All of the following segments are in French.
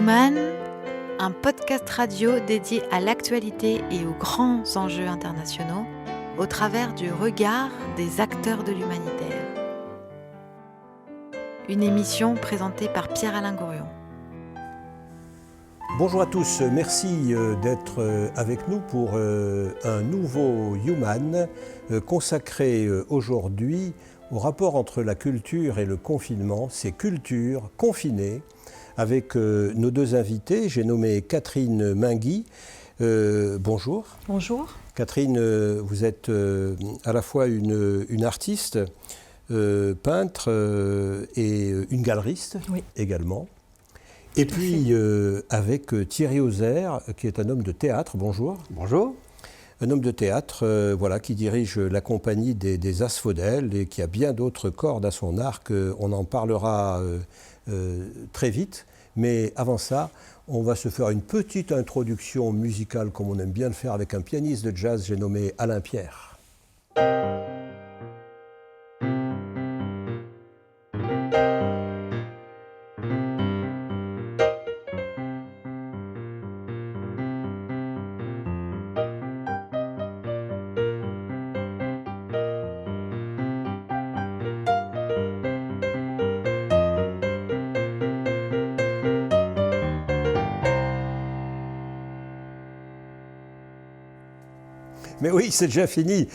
Human, un podcast radio dédié à l'actualité et aux grands enjeux internationaux au travers du regard des acteurs de l'humanitaire. Une émission présentée par Pierre-Alain Gourion. Bonjour à tous, merci d'être avec nous pour un nouveau Human consacré aujourd'hui au rapport entre la culture et le confinement, ces cultures confinées, avec nos deux invités. J'ai nommé Catherine Mainguy. Bonjour. Bonjour. Catherine, vous êtes à la fois une artiste, peintre et une galeriste également. Et puis avec Thierry Ozer, qui est un homme de théâtre. Bonjour. Bonjour. Un homme de théâtre qui dirige la compagnie des Asphodèles et qui a bien d'autres cordes à son arc. On en parlera très vite. Mais avant ça, on va se faire une petite introduction musicale, comme on aime bien le faire avec un pianiste de jazz, j'ai nommé Alain Pierre. Mais oui, c'est déjà fini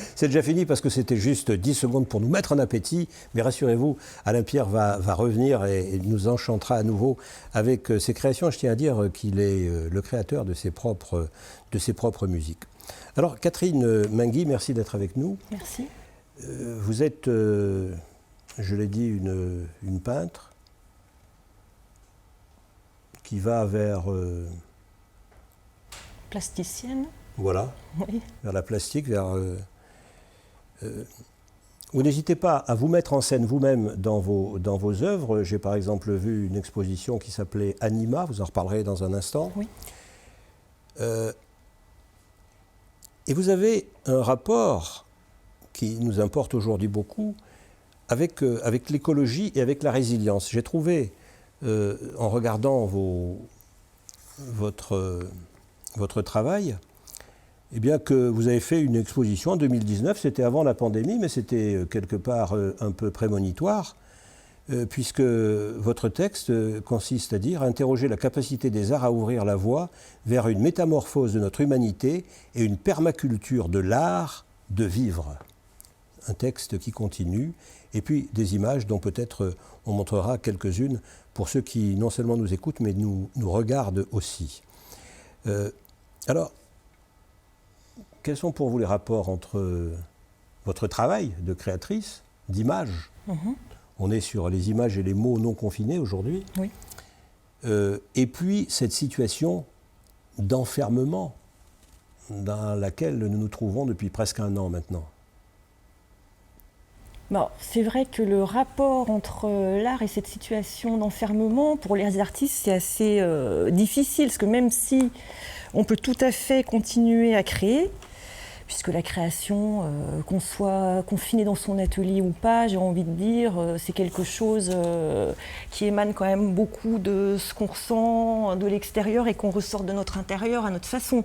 parce que c'était juste 10 secondes pour nous mettre en appétit. Mais rassurez-vous, Alain Pierre va revenir et nous enchantera à nouveau avec ses créations. Je tiens à dire qu'il est le créateur de ses propres musiques. Alors, Catherine Mainguy, merci d'être avec nous. Merci. Vous êtes, je l'ai dit, une peintre qui va vers... Plasticienne. Voilà, oui. Vers la plastique, Vous n'hésitez pas à vous mettre en scène vous-même dans vos œuvres. J'ai par exemple vu une exposition qui s'appelait Anima, vous en reparlerez dans un instant. Oui. Et vous avez un rapport qui nous importe aujourd'hui beaucoup avec l'écologie et avec la résilience. J'ai trouvé, en regardant votre travail, eh bien que vous avez fait une exposition en 2019, c'était avant la pandémie, mais c'était quelque part un peu prémonitoire, puisque votre texte consiste à dire « Interroger la capacité des arts à ouvrir la voie vers une métamorphose de notre humanité et une permaculture de l'art de vivre ». Un texte qui continue, et puis des images dont peut-être on montrera quelques-unes pour ceux qui non seulement nous écoutent, mais nous regardent aussi. Alors, quels sont pour vous les rapports entre votre travail de créatrice, d'image, on est sur les images et les mots non confinés aujourd'hui, oui. Et puis cette situation d'enfermement dans laquelle nous nous trouvons depuis presque un an maintenant? Bon, c'est vrai que le rapport entre l'art et cette situation d'enfermement, pour les artistes, c'est assez difficile, parce que même si on peut tout à fait continuer à créer, puisque la création, qu'on soit confiné dans son atelier ou pas, j'ai envie de dire, c'est quelque chose qui émane quand même beaucoup de ce qu'on ressent de l'extérieur et qu'on ressort de notre intérieur à notre façon.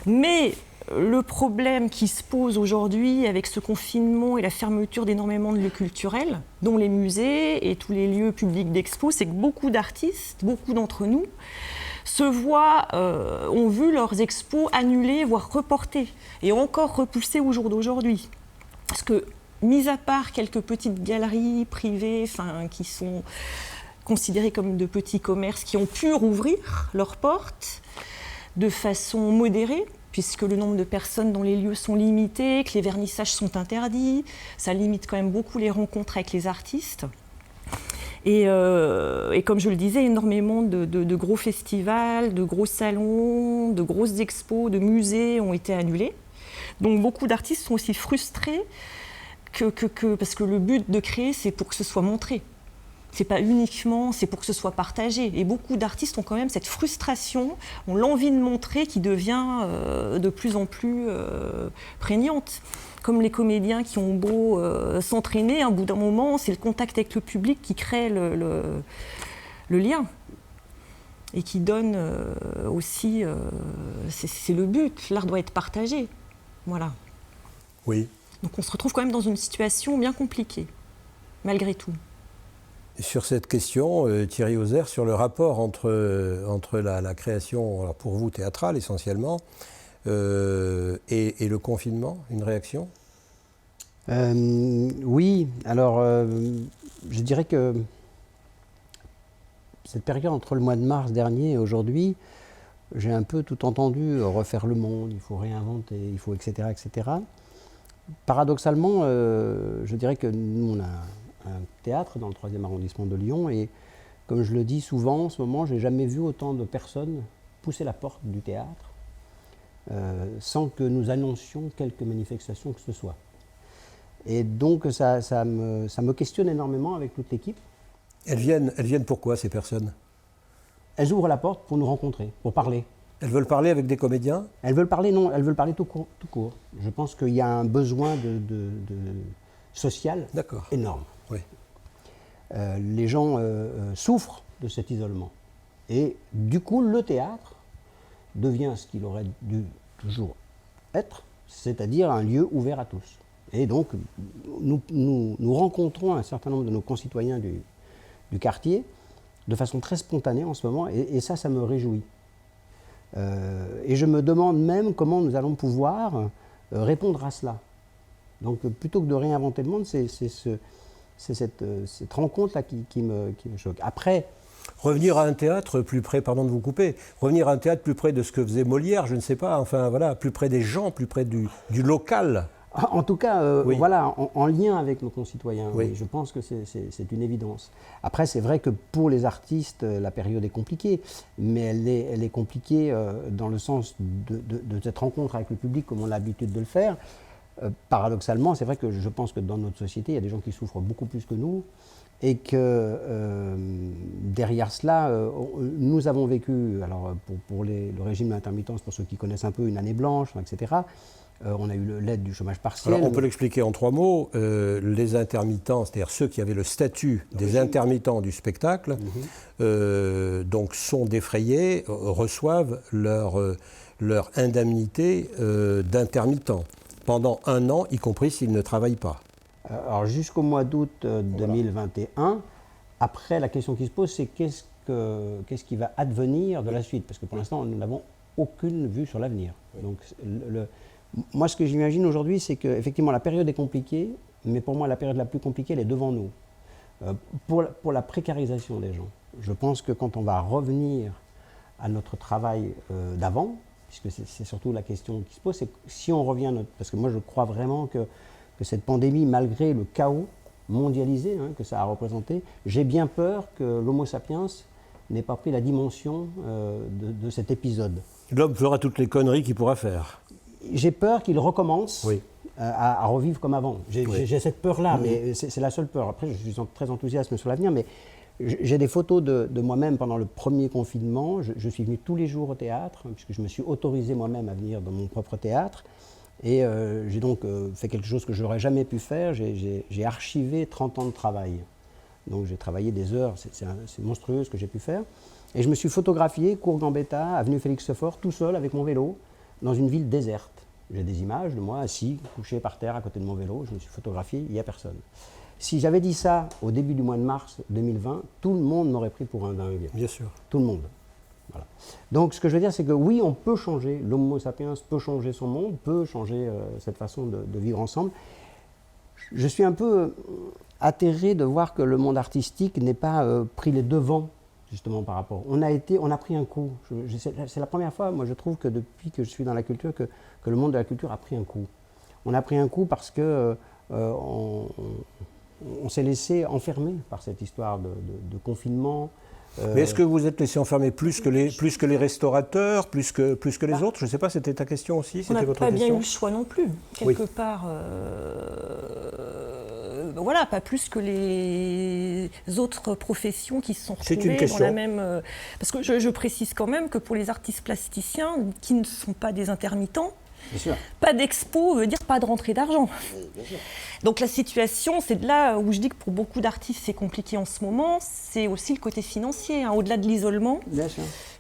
Mais le problème qui se pose aujourd'hui avec ce confinement et la fermeture d'énormément de lieux culturels, dont les musées et tous les lieux publics d'expo, c'est que beaucoup d'artistes, beaucoup d'entre nous, ont vu leurs expos annulés, voire reportés, et encore repoussés au jour d'aujourd'hui. Parce que, mis à part quelques petites galeries privées, qui sont considérées comme de petits commerces, qui ont pu rouvrir leurs portes de façon modérée, puisque le nombre de personnes dans les lieux sont limités, que les vernissages sont interdits, ça limite quand même beaucoup les rencontres avec les artistes. Et comme je le disais, énormément de gros festivals, de gros salons, de grosses expos, de musées ont été annulés. Donc beaucoup d'artistes sont aussi frustrés parce que le but de créer, c'est pour que ce soit montré. C'est pas uniquement, c'est pour que ce soit partagé. Et beaucoup d'artistes ont quand même cette frustration, ont l'envie de montrer qui devient de plus en plus prégnante. Comme les comédiens qui ont beau s'entraîner, à bout d'un moment, c'est le contact avec le public qui crée le lien. et qui donne aussi, c'est le but, l'art doit être partagé. Voilà. Oui. Donc on se retrouve quand même dans une situation bien compliquée, malgré tout. Sur cette question, Thierry Ozère, sur le rapport entre la création, alors pour vous théâtrale essentiellement, et le confinement, une réaction ? Oui, alors je dirais que cette période entre le mois de mars dernier et aujourd'hui, j'ai un peu tout entendu, refaire le monde, il faut réinventer, il faut etc. etc. Paradoxalement, je dirais que nous on a un théâtre dans le 3e arrondissement de Lyon et comme je le dis souvent en ce moment, je n'ai jamais vu autant de personnes pousser la porte du théâtre sans que nous annoncions quelques manifestations que ce soit. Et donc ça me questionne énormément avec toute l'équipe. Elles viennent pourquoi ces personnes ? Elles ouvrent la porte pour nous rencontrer, pour parler. Elles veulent parler avec des comédiens ? Elles veulent parler, non, elles veulent parler tout court. Je pense qu'il y a un besoin social énorme. Oui. Les gens souffrent de cet isolement. Et du coup, le théâtre devient ce qu'il aurait dû toujours être, c'est-à-dire un lieu ouvert à tous. Et donc, nous rencontrons un certain nombre de nos concitoyens du quartier de façon très spontanée en ce moment, et ça me réjouit. Et je me demande même comment nous allons pouvoir répondre à cela. Donc, plutôt que de réinventer le monde, c'est cette rencontre-là qui me choque. Après, revenir à un théâtre plus près, pardon de vous couper, revenir à un théâtre plus près de ce que faisait Molière, je ne sais pas, enfin voilà, plus près des gens, plus près du local. En tout cas, oui. Voilà, en lien avec nos concitoyens, oui. Je pense que c'est une évidence. Après, c'est vrai que pour les artistes, la période est compliquée, mais elle est compliquée dans le sens de cette rencontre avec le public, comme on a l'habitude de le faire. Paradoxalement, c'est vrai que je pense que dans notre société, il y a des gens qui souffrent beaucoup plus que nous, et que derrière cela, nous avons vécu, alors pour le régime d'intermittence, pour ceux qui connaissent un peu, une année blanche, etc., on a eu l'aide du chômage partiel. Alors on peut l'expliquer en 3 mots. Les intermittents, c'est-à-dire ceux qui avaient le statut des intermittents du spectacle, donc sont défrayés, reçoivent leur indemnité d'intermittent pendant 1 an, y compris s'ils ne travaillent pas. Alors jusqu'au mois d'août 2021, après la question qui se pose, c'est qu'est-ce qui va advenir de la suite ? Parce que pour l'instant, nous n'avons aucune vue sur l'avenir. Donc moi, ce que j'imagine aujourd'hui, c'est qu'effectivement, la période est compliquée, mais pour moi, la période la plus compliquée, elle est devant nous. Pour la précarisation des gens, je pense que quand on va revenir à notre travail d'avant, puisque c'est surtout la question qui se pose, c'est si on revient parce que moi, je crois vraiment que cette pandémie, malgré le chaos mondialisé que ça a représenté, j'ai bien peur que l'Homo sapiens n'ait pas pris la dimension de cet épisode. L'homme fera toutes les conneries qu'il pourra faire. J'ai peur qu'il recommence à revivre comme avant. J'ai cette peur-là, mais c'est la seule peur. Après, je suis très enthousiaste sur l'avenir, mais j'ai des photos de moi-même pendant le premier confinement. Je suis venu tous les jours au théâtre, puisque je me suis autorisé moi-même à venir dans mon propre théâtre. Et j'ai donc fait quelque chose que je n'aurais jamais pu faire. J'ai archivé 30 ans de travail. Donc j'ai travaillé des heures, c'est monstrueux ce que j'ai pu faire. Et je me suis photographié, cours Gambetta, avenue Félix-Faure, tout seul avec mon vélo, dans une ville déserte. J'ai des images de moi assis, couché par terre à côté de mon vélo, je me suis photographié, il n'y a personne. Si j'avais dit ça au début du mois de mars 2020, tout le monde m'aurait pris pour un dingue. Bien sûr. Tout le monde. Voilà. Donc ce que je veux dire, c'est que oui, on peut changer, l'Homo sapiens peut changer son monde, peut changer cette façon de vivre ensemble. Je suis un peu atterré de voir que le monde artistique n'ait pas pris les devants, justement, par rapport. On a pris un coup. C'est la première fois, moi je trouve que depuis que je suis dans la culture, que le monde de la culture a pris un coup. On a pris un coup parce que on s'est laissé enfermer par cette histoire de confinement. Mais est-ce que vous êtes laissé enfermer plus que les restaurateurs, plus que les autres ? Je ne sais pas, c'était ta question aussi, c'était votre question ? On n'a pas bien eu le choix non plus, quelque part. Voilà, pas plus que les autres professions qui se sont retrouvées dans la même... parce que je précise quand même que pour les artistes plasticiens qui ne sont pas des intermittents, Bien sûr. Pas d'expo veut dire pas de rentrée d'argent. Donc la situation, c'est de là où je dis que pour beaucoup d'artistes c'est compliqué en ce moment, c'est aussi le côté financier, hein. Au-delà de l'isolement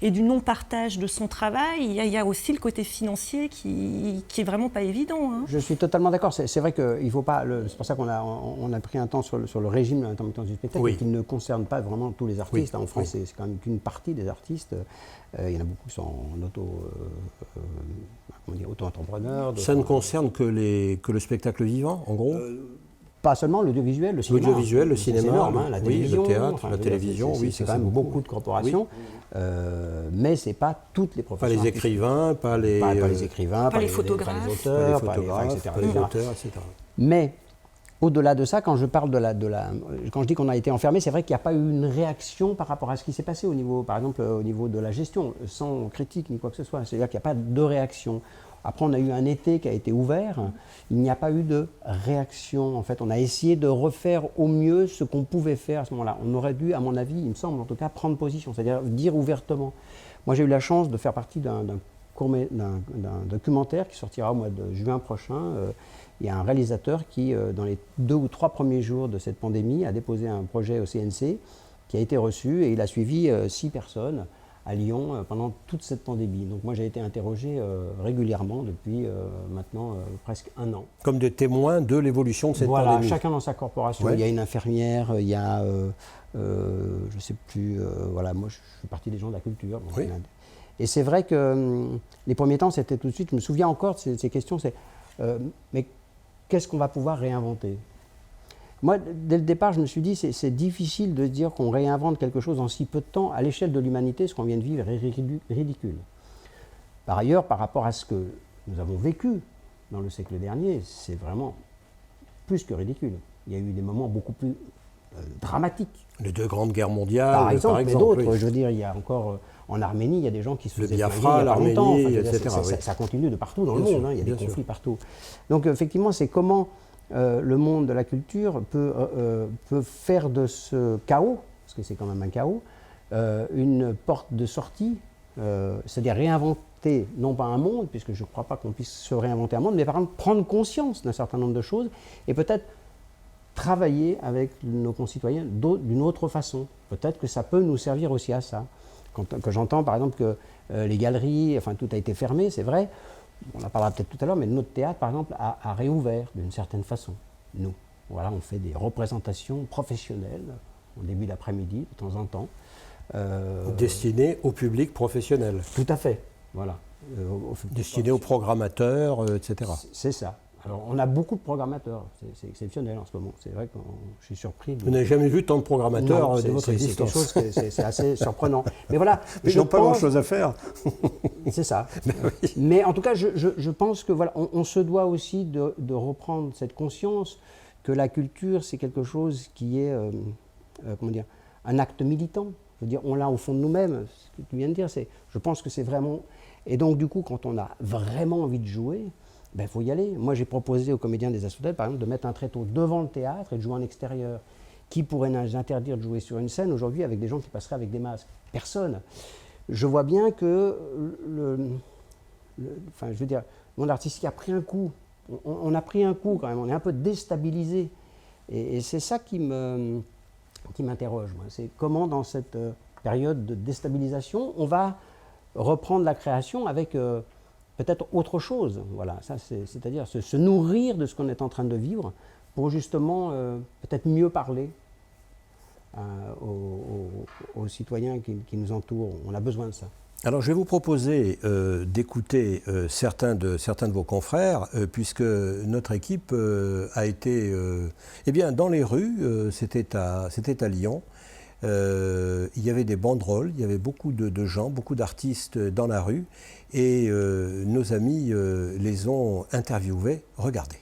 et du non-partage de son travail, il y a aussi le côté financier qui est vraiment pas évident, hein. Je suis totalement d'accord, c'est vrai qu'il ne faut pas, c'est pour ça qu'on a pris un temps sur le régime de l'intermittence du spectacle, qui ne concerne pas vraiment tous les artistes. En France, c'est quand même qu'une partie des artistes, il y en a beaucoup qui sont en auto-entrepreneurs. Ça ne concerne que le spectacle vivant, en gros pas seulement l'audiovisuel, le cinéma. L'audiovisuel, le cinéma, énorme, hein, la télévision, le théâtre, la télévision, c'est quand même beaucoup de corporations, mais ce n'est pas toutes les professions. Pas les écrivains, pas les écrivains, pas les photographes, pas les auteurs, etc. Mais au-delà de ça, quand je parle quand je dis qu'on a été enfermé, c'est vrai qu'il n'y a pas eu une réaction par rapport à ce qui s'est passé par exemple au niveau de la gestion, sans critique ni quoi que ce soit. C'est-à-dire qu'il n'y a pas de réaction. Après, on a eu un été qui a été ouvert. Il n'y a pas eu de réaction. En fait, on a essayé de refaire au mieux ce qu'on pouvait faire à ce moment-là. On aurait dû, à mon avis, il me semble en tout cas, prendre position, c'est-à-dire dire ouvertement. Moi, j'ai eu la chance de faire partie d'un documentaire qui sortira au mois de juin prochain. Il y a un réalisateur qui, dans les 2 ou 3 premiers jours de cette pandémie, a déposé un projet au CNC qui a été reçu et il a suivi 6 personnes à Lyon pendant toute cette pandémie. Donc moi j'ai été interrogé régulièrement depuis maintenant presque 1 an. Comme des témoins de l'évolution de cette pandémie. Voilà, chacun dans sa corporation. Il y a une infirmière, il y a, je ne sais plus, voilà, moi je fais partie des gens de la culture. Donc, et c'est vrai que les premiers temps c'était tout de suite, je me souviens encore de ces questions, c'est mais qu'est-ce qu'on va pouvoir réinventer ? Moi, dès le départ, je me suis dit, c'est difficile de dire qu'on réinvente quelque chose en si peu de temps. À l'échelle de l'humanité, ce qu'on vient de vivre est ridicule. Par ailleurs, par rapport à ce que nous avons vécu dans le siècle dernier, c'est vraiment plus que ridicule. Il y a eu des moments beaucoup plus dramatiques. Les 2 grandes guerres mondiales, par exemple, mais d'autres. Je veux dire, il y a encore... En Arménie, il y a des gens qui se faisaient Biafra, l'Arménie, etc. Ça continue de partout dans le monde, hein, il y a des conflits partout. Donc effectivement, c'est comment le monde de la culture peut faire de ce chaos, parce que c'est quand même un chaos, une porte de sortie, c'est-à-dire réinventer, non pas un monde, puisque je ne crois pas qu'on puisse se réinventer un monde, mais par exemple prendre conscience d'un certain nombre de choses et peut-être travailler avec nos concitoyens d'une autre façon. Peut-être que ça peut nous servir aussi à ça. Quand j'entends par exemple que les galeries, enfin tout a été fermé, c'est vrai, on en parlera peut-être tout à l'heure, mais notre théâtre par exemple a réouvert d'une certaine façon. Nous, voilà, on fait des représentations professionnelles au début d'après-midi, de temps en temps. Destinées au public professionnel. Tout à fait, voilà. Destinées aux programmateurs, etc. C'est ça. Alors, on a beaucoup de programmateurs, c'est exceptionnel en ce moment. C'est vrai que je suis surpris. Vous n'avez jamais vu tant de programmateurs de votre existence. C'est assez surprenant. Mais voilà. Ils n'ont pas grand-chose à faire. C'est ça. Mais en tout cas, je pense que voilà, on se doit aussi de reprendre cette conscience que la culture, c'est quelque chose qui est, comment dire, un acte militant. Je veux dire, on l'a au fond de nous-mêmes. Ce que tu viens de dire, je pense que c'est vraiment. Et donc, du coup, quand on a vraiment envie de jouer, il faut y aller. Moi, j'ai proposé aux comédiens des Assautel, par exemple, de mettre un tréteau devant le théâtre et de jouer en extérieur. Qui pourrait nous interdire de jouer sur une scène aujourd'hui avec des gens qui passeraient avec des masques ? Personne. Je vois bien que enfin, je veux dire, le monde artistique a pris un coup. On a pris un coup quand même. On est un peu déstabilisé. Et c'est ça qui m'interroge. C'est comment, dans cette période de déstabilisation, on va reprendre la création avec peut-être autre chose. Voilà, ça, c'est-à-dire se nourrir de ce qu'on est en train de vivre pour justement peut-être mieux parler aux citoyens qui nous entourent. On a besoin de ça. Alors je vais vous proposer d'écouter certains de vos confrères, puisque notre équipe a été dans les rues, c'était à Lyon. Il y avait des banderoles, il y avait beaucoup de gens, beaucoup d'artistes dans la rue, et nos amis les ont interviewés. Regardez.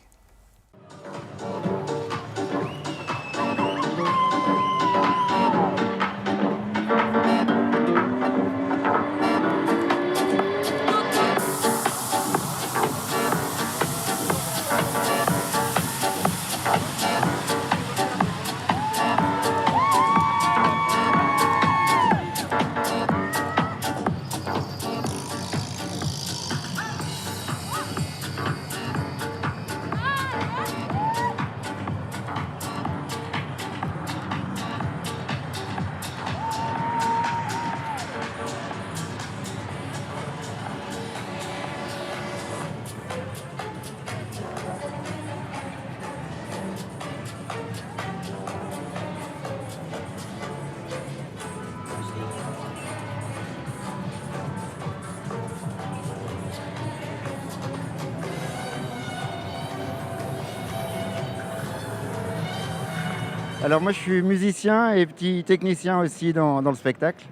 Alors moi je suis musicien et petit technicien aussi dans le spectacle.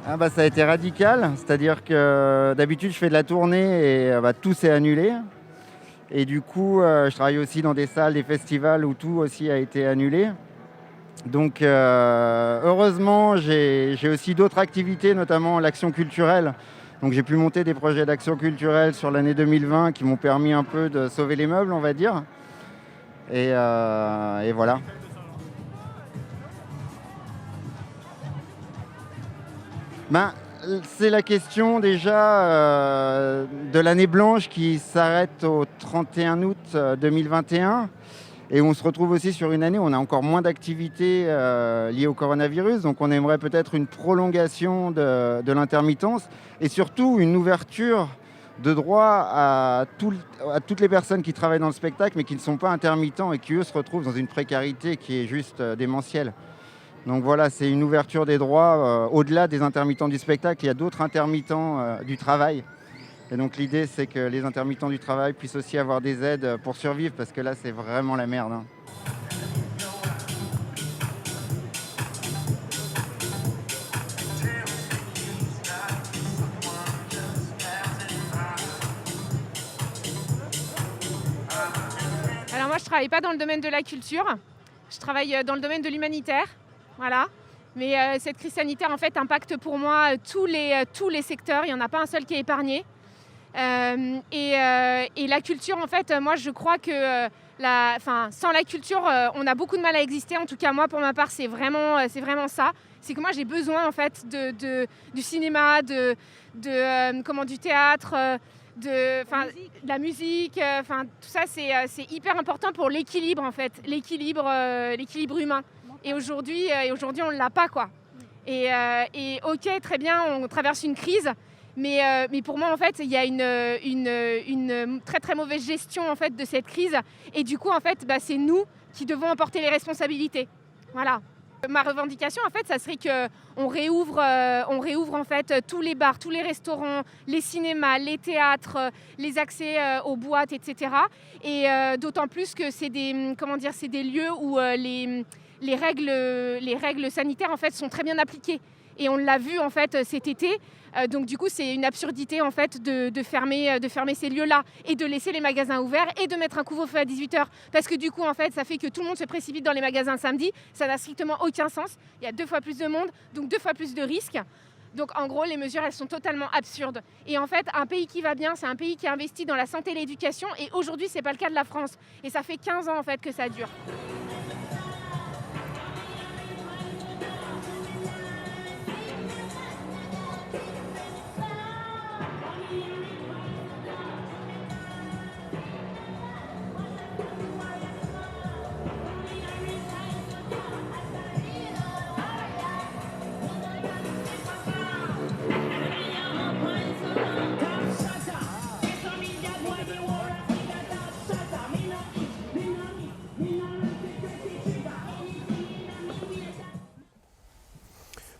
Ah bah, ça a été radical, c'est-à-dire que d'habitude je fais de la tournée et tout s'est annulé. Et du coup je travaille aussi dans des salles, des festivals où tout aussi a été annulé. Donc heureusement j'ai aussi d'autres activités, notamment l'action culturelle. Donc j'ai pu monter des projets d'action culturelle sur l'année 2020 qui m'ont permis un peu de sauver les meubles, on va dire. Et voilà. C'est la question déjà de l'année blanche qui s'arrête au 31 août 2021. Et on se retrouve aussi sur une année où on a encore moins d'activités liées au coronavirus. Donc on aimerait peut-être une prolongation de l'intermittence et surtout une ouverture de droit à toutes les personnes qui travaillent dans le spectacle mais qui ne sont pas intermittents et qui, eux, se retrouvent dans une précarité qui est juste démentielle. Donc voilà, c'est une ouverture des droits au-delà des intermittents du spectacle. Il y a d'autres intermittents du travail. Et donc l'idée, c'est que les intermittents du travail puissent aussi avoir des aides pour survivre, parce que là, c'est vraiment la merde. Alors moi, je ne travaille pas dans le domaine de la culture. Je travaille dans le domaine de l'humanitaire. Voilà. Mais cette crise sanitaire, en fait, impacte pour moi tous les secteurs. Il n'y en a pas un seul qui est épargné. Et la culture, en fait, moi je crois que sans la culture, on a beaucoup de mal à exister. En tout cas, moi, pour ma part, c'est vraiment ça. C'est que moi, j'ai besoin, en fait, du cinéma, du théâtre, de la musique. Tout ça, c'est hyper important pour l'équilibre, en fait, l'équilibre humain. Et aujourd'hui, on ne l'a pas, quoi. Et ok, très bien, on traverse une crise. Mais pour moi, en fait, il y a une très très mauvaise gestion, en fait, de cette crise. Et du coup, en fait, c'est nous qui devons en porter les responsabilités. Voilà. Ma revendication, en fait, ça serait qu'on réouvre en fait tous les bars, tous les restaurants, les cinémas, les théâtres, les accès aux boîtes, etc. Et d'autant plus que c'est des lieux où les règles sanitaires, en fait, sont très bien appliquées. Et on l'a vu, en fait, cet été. Donc du coup, c'est une absurdité, en fait, de fermer ces lieux-là et de laisser les magasins ouverts et de mettre un couvre-feu à 18h. Parce que du coup, en fait, ça fait que tout le monde se précipite dans les magasins samedi. Ça n'a strictement aucun sens. Il y a 2 fois plus de monde, donc 2 fois plus de risques. Donc en gros, les mesures, elles sont totalement absurdes. Et en fait, un pays qui va bien, c'est un pays qui investit dans la santé et l'éducation. Et aujourd'hui, c'est pas le cas de la France. Et ça fait 15 ans, en fait, que ça dure.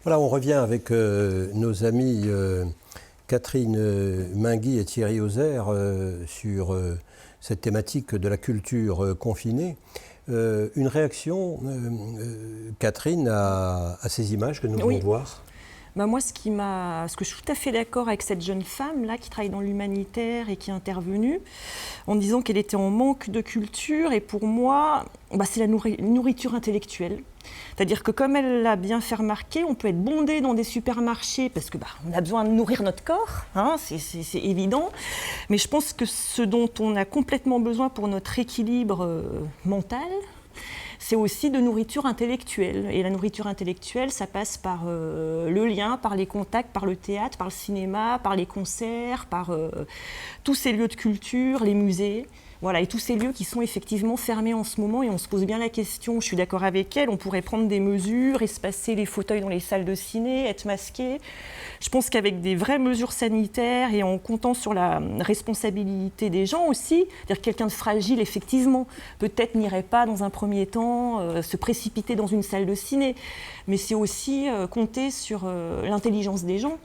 Voilà, on revient avec nos amis Catherine Mainguy et Thierry Ozer sur cette thématique de la culture confinée. Une réaction, Catherine, à ces images que nous venons de voir? Moi, ce que je suis tout à fait d'accord avec cette jeune femme là qui travaille dans l'humanitaire et qui est intervenue en disant qu'elle était en manque de culture, et pour moi, c'est la nourriture intellectuelle. C'est-à-dire que, comme elle l'a bien fait remarquer, on peut être bondé dans des supermarchés parce que on a besoin de nourrir notre corps, hein, c'est évident. Mais je pense que ce dont on a complètement besoin pour notre équilibre mental, c'est aussi de nourriture intellectuelle. Et la nourriture intellectuelle, ça passe par le lien, par les contacts, par le théâtre, par le cinéma, par les concerts, par tous ces lieux de culture, les musées. Voilà, et tous ces lieux qui sont effectivement fermés en ce moment, et on se pose bien la question, je suis d'accord avec elle, on pourrait prendre des mesures, espacer les fauteuils dans les salles de ciné, être masqués. Je pense qu'avec des vraies mesures sanitaires et en comptant sur la responsabilité des gens aussi, c'est-à-dire que quelqu'un de fragile, effectivement, peut-être n'irait pas dans un premier temps se précipiter dans une salle de ciné, mais c'est aussi compter sur l'intelligence des gens.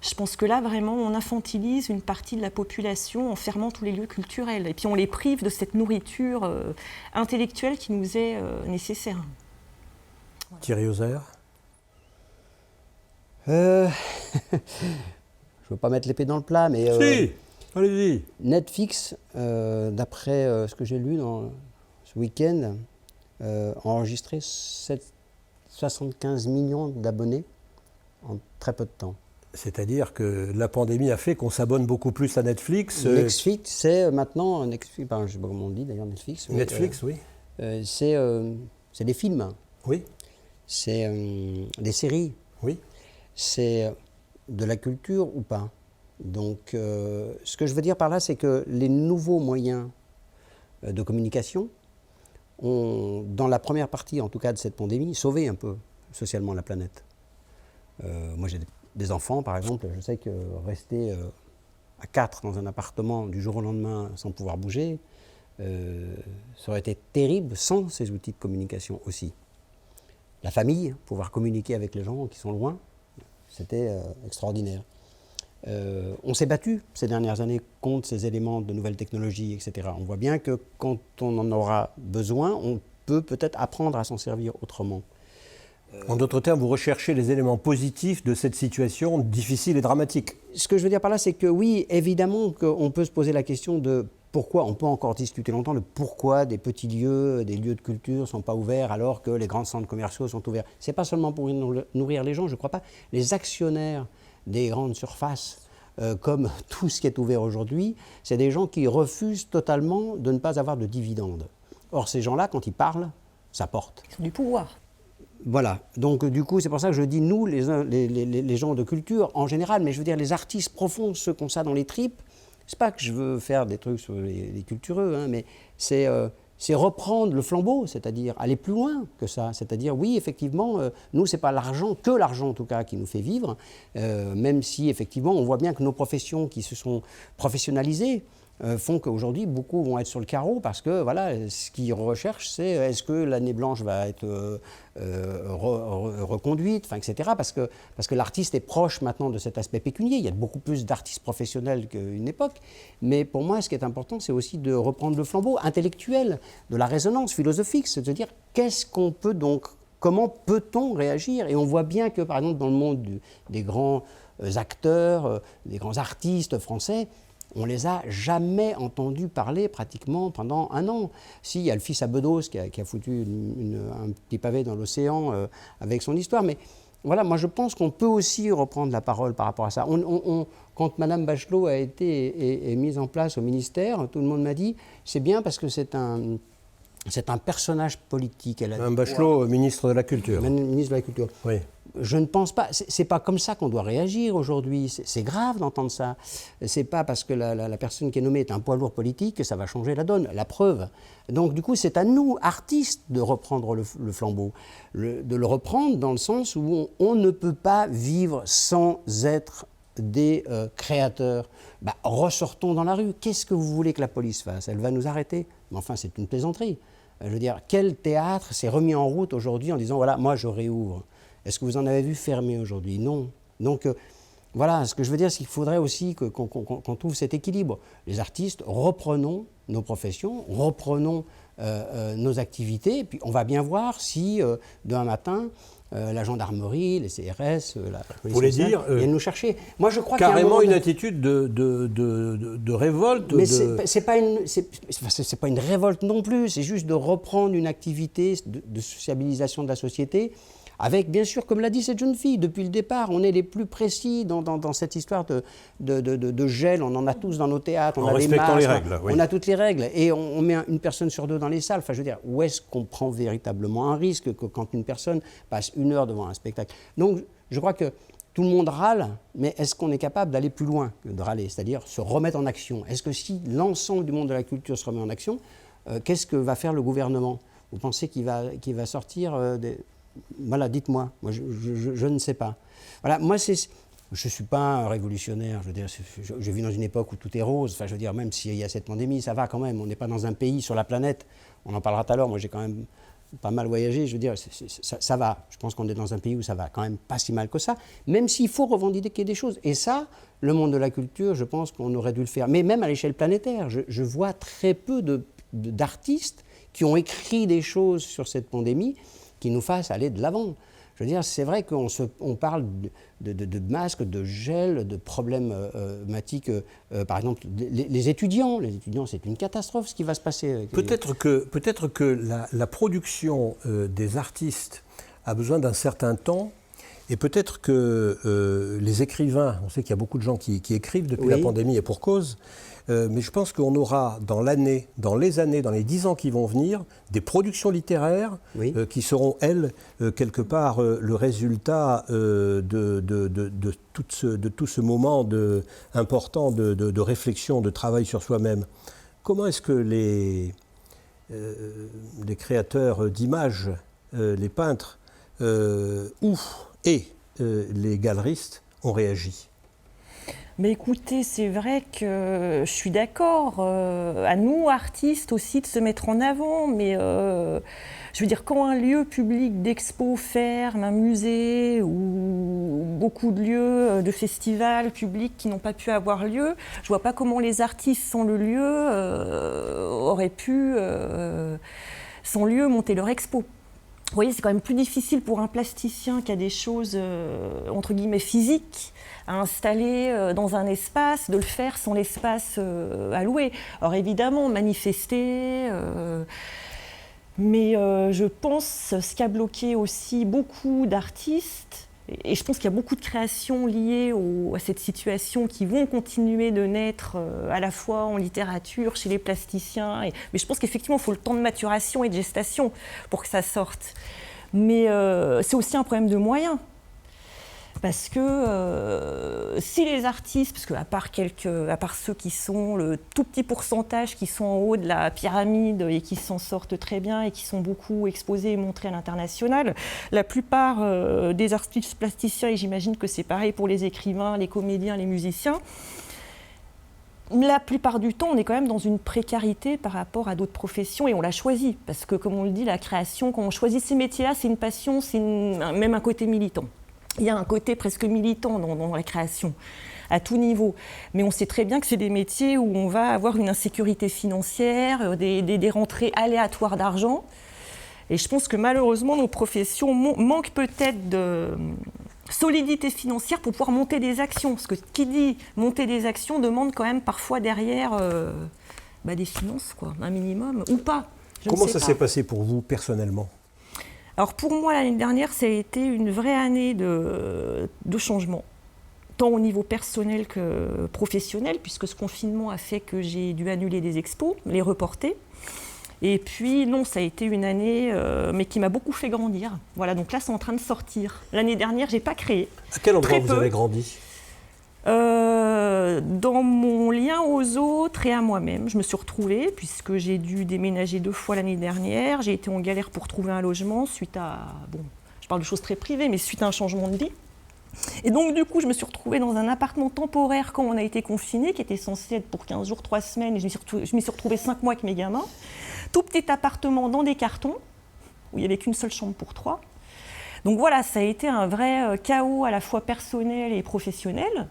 Je pense que là, vraiment, on infantilise une partie de la population en fermant tous les lieux culturels. Et puis on les prive de cette nourriture intellectuelle qui nous est nécessaire. Voilà. Thierry Oser. Je ne veux pas mettre l'épée dans le plat, mais... Si, allez-y. Netflix, d'après ce que j'ai lu ce week-end, a enregistré 75 millions d'abonnés en très peu de temps. C'est-à-dire que la pandémie a fait qu'on s'abonne beaucoup plus à Netflix. Netflix, c'est maintenant, je ne sais pas comment on dit d'ailleurs Netflix. Netflix, oui. C'est des films. Oui. C'est des séries. Oui. C'est de la culture ou pas. Donc, ce que je veux dire par là, c'est que les nouveaux moyens de communication ont, dans la première partie en tout cas de cette pandémie, sauvé un peu socialement la planète. Moi j'ai des enfants par exemple, je sais que rester à 4 dans un appartement du jour au lendemain sans pouvoir bouger, ça aurait été terrible sans ces outils de communication aussi. La famille, pouvoir communiquer avec les gens qui sont loin, c'était extraordinaire. On s'est battu ces dernières années contre ces éléments de nouvelles technologies, etc. On voit bien que quand on en aura besoin, on peut peut-être apprendre à s'en servir autrement. En d'autres termes, vous recherchez les éléments positifs de cette situation difficile et dramatique. Ce que je veux dire par là, c'est que oui, évidemment qu'on peut se poser la question de pourquoi, on peut encore discuter longtemps de pourquoi des petits lieux, des lieux de culture ne sont pas ouverts alors que les grands centres commerciaux sont ouverts. Ce n'est pas seulement pour nourrir les gens, je ne crois pas. Les actionnaires des grandes surfaces, comme tout ce qui est ouvert aujourd'hui, c'est des gens qui refusent totalement de ne pas avoir de dividendes. Or, ces gens-là, quand ils parlent, ça porte. Ils ont du pouvoir. Voilà, donc du coup, c'est pour ça que je dis nous, les gens de culture en général, mais je veux dire les artistes profonds, ceux qui ont ça dans les tripes, c'est pas que je veux faire des trucs sur les cultureux, hein, mais c'est reprendre le flambeau, c'est-à-dire aller plus loin que ça, c'est-à-dire oui, effectivement, nous, c'est pas l'argent, que l'argent en tout cas, qui nous fait vivre, même si effectivement, on voit bien que nos professions qui se sont professionnalisées, font qu'aujourd'hui, beaucoup vont être sur le carreau parce que voilà, ce qu'ils recherchent, c'est est-ce que l'année blanche va être reconduite, etc. Parce que l'artiste est proche maintenant de cet aspect pécunier. Il y a beaucoup plus d'artistes professionnels qu'à une époque. Mais pour moi, ce qui est important, c'est aussi de reprendre le flambeau intellectuel, de la résonance philosophique, c'est de se dire qu'est-ce qu'on peut donc, comment peut-on réagir? Et on voit bien que, par exemple, dans le monde des grands acteurs, des grands artistes français, on ne les a jamais entendus parler pratiquement pendant un an. Si, il y a le fils à Bedos qui a foutu un petit pavé dans l'océan avec son histoire, mais voilà, moi je pense qu'on peut aussi reprendre la parole par rapport à ça. Quand Mme Bachelot a été mise en place au ministère, tout le monde m'a dit, c'est bien parce que c'est un personnage politique. Mme Bachelot, ministre de la Culture. Ministre de la Culture. Oui. Je ne pense pas, c'est pas comme ça qu'on doit réagir aujourd'hui, c'est grave d'entendre ça. C'est pas parce que la personne qui est nommée est un poids lourd politique que ça va changer la donne, la preuve. Donc du coup, c'est à nous, artistes, de reprendre le flambeau, de le reprendre dans le sens où on ne peut pas vivre sans être des créateurs. Ressortons dans la rue, qu'est-ce que vous voulez que la police fasse? Elle va nous arrêter? Mais enfin, c'est une plaisanterie. Je veux dire, quel théâtre s'est remis en route aujourd'hui en disant, voilà, moi je réouvre? Est-ce que vous en avez vu fermer aujourd'hui? Non. Donc, voilà, ce que je veux dire, c'est qu'il faudrait aussi qu'on trouve cet équilibre. Les artistes, reprenons nos professions, reprenons nos activités, et puis on va bien voir si, demain matin, la gendarmerie, les CRS, la police viennent nous chercher. Moi, je crois carrément une attitude de révolte. Mais c'est pas une révolte non plus, c'est juste de reprendre une activité de sociabilisation de la société. Avec, bien sûr, comme l'a dit cette jeune fille, depuis le départ, on est les plus précis dans cette histoire de gel. On en a tous dans nos théâtres, on a des masques, les règles, oui. On a toutes les règles. Et on met une personne sur deux dans les salles. Enfin, je veux dire, où est-ce qu'on prend véritablement un risque quand une personne passe 1 heure devant un spectacle? Donc, je crois que tout le monde râle, mais est-ce qu'on est capable d'aller plus loin que de râler? C'est-à-dire se remettre en action. Est-ce que si l'ensemble du monde de la culture se remet en action, qu'est-ce que va faire le gouvernement? Vous pensez qu'il va sortir Voilà, dites-moi. Moi, je ne sais pas. Voilà, moi, je ne suis pas un révolutionnaire. Je veux dire, je vis dans une époque où tout est rose. Enfin, je veux dire, même s'il y a cette pandémie, ça va quand même. On n'est pas dans un pays sur la planète. On en parlera tout à l'heure. Moi, j'ai quand même pas mal voyagé, je veux dire, ça va. Je pense qu'on est dans un pays où ça va quand même pas si mal que ça, même s'il faut revendiquer des choses. Et ça, le monde de la culture, je pense qu'on aurait dû le faire. Mais même à l'échelle planétaire, je vois très peu d'artistes qui ont écrit des choses sur cette pandémie qui nous fassent aller de l'avant. Je veux dire, c'est vrai qu'on parle de masques, de gel, de problématiques. Par exemple, les étudiants, c'est une catastrophe ce qui va se passer. Peut-être que la production des artistes a besoin d'un certain temps. Et peut-être que les écrivains, on sait qu'il y a beaucoup de gens qui écrivent depuis la pandémie et pour cause, mais je pense qu'on aura dans les 10 ans qui vont venir, des productions littéraires qui seront, elles, quelque part, le résultat de tout ce moment important de réflexion, de travail sur soi-même. Comment est-ce que les créateurs d'images, les peintres, les galeristes ont réagi? Mais écoutez, c'est vrai que je suis d'accord, à nous, artistes aussi, de se mettre en avant, mais je veux dire, quand un lieu public d'expo ferme, un musée ou beaucoup de lieux de festivals publics qui n'ont pas pu avoir lieu, je vois pas comment les artistes sans le lieu auraient pu, sans lieu, monter leur expo. Vous voyez, c'est quand même plus difficile pour un plasticien qui a des choses, entre guillemets, physiques à installer dans un espace, de le faire sans l'espace alloué. Alors évidemment, manifester, mais je pense ce qui a bloqué aussi beaucoup d'artistes, et je pense qu'il y a beaucoup de créations liées à cette situation qui vont continuer de naître à la fois en littérature, chez les plasticiens. Mais je pense qu'effectivement, il faut le temps de maturation et de gestation pour que ça sorte. Mais c'est aussi un problème de moyens. Parce que si les artistes, parce qu'à part ceux qui sont le tout petit pourcentage qui sont en haut de la pyramide et qui s'en sortent très bien et qui sont beaucoup exposés et montrés à l'international, la plupart des artistes plasticiens, et j'imagine que c'est pareil pour les écrivains, les comédiens, les musiciens, la plupart du temps, on est quand même dans une précarité par rapport à d'autres professions et on l'a choisi. Parce que, comme on le dit, la création, quand on choisit ces métiers-là, c'est une passion, c'est même un côté militant. Il y a un côté presque militant dans la création, à tout niveau. Mais on sait très bien que c'est des métiers où on va avoir une insécurité financière, des rentrées aléatoires d'argent. Et je pense que malheureusement, nos professions manquent peut-être de solidité financière pour pouvoir monter des actions. Parce que qui dit monter des actions demande quand même parfois derrière des finances, quoi, un minimum, ou pas. Comment ça s'est passé pour vous personnellement ? Alors pour moi, l'année dernière, ça a été une vraie année de changement, tant au niveau personnel que professionnel, puisque ce confinement a fait que j'ai dû annuler des expos, les reporter. Et puis non, ça a été une année, mais qui m'a beaucoup fait grandir. Voilà, donc là, c'est en train de sortir. L'année dernière, je n'ai pas créé. À quel endroit vous avez grandi ? Dans mon lien aux autres et à moi-même. Je me suis retrouvée, puisque j'ai dû déménager 2 fois l'année dernière. J'ai été en galère pour trouver un logement suite à, je parle de choses très privées, mais suite à un changement de vie. Et donc du coup, je me suis retrouvée dans un appartement temporaire quand on a été confinés, qui était censé être pour 15 jours, 3 semaines, et je m'y suis retrouvée 5 mois avec mes gamins. Tout petit appartement dans des cartons, où il n'y avait qu'une seule chambre pour 3. Donc voilà, ça a été un vrai chaos à la fois personnel et professionnel.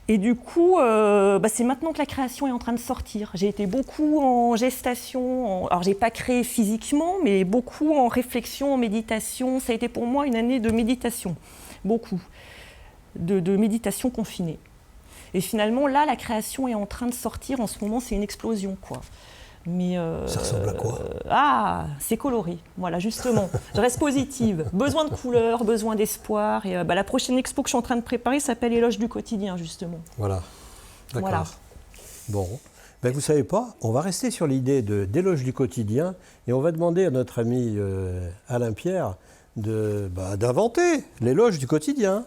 Et du coup, c'est maintenant que la création est en train de sortir. J'ai été beaucoup en gestation, alors je n'ai pas créé physiquement, mais beaucoup en réflexion, en méditation. Ça a été pour moi une année de méditation, beaucoup, de méditation confinée. Et finalement, là, la création est en train de sortir. En ce moment, c'est une explosion, quoi. Mais ça ressemble à quoi ? C'est coloré, voilà, justement. Je reste positive. Besoin de couleurs, besoin d'espoir. Et la prochaine expo que je suis en train de préparer s'appelle Éloge du quotidien, justement. Voilà, d'accord. Voilà. Bon, vous ne savez pas, on va rester sur l'idée d'éloge du quotidien et on va demander à notre ami Alain Pierre d'inventer l'éloge du quotidien.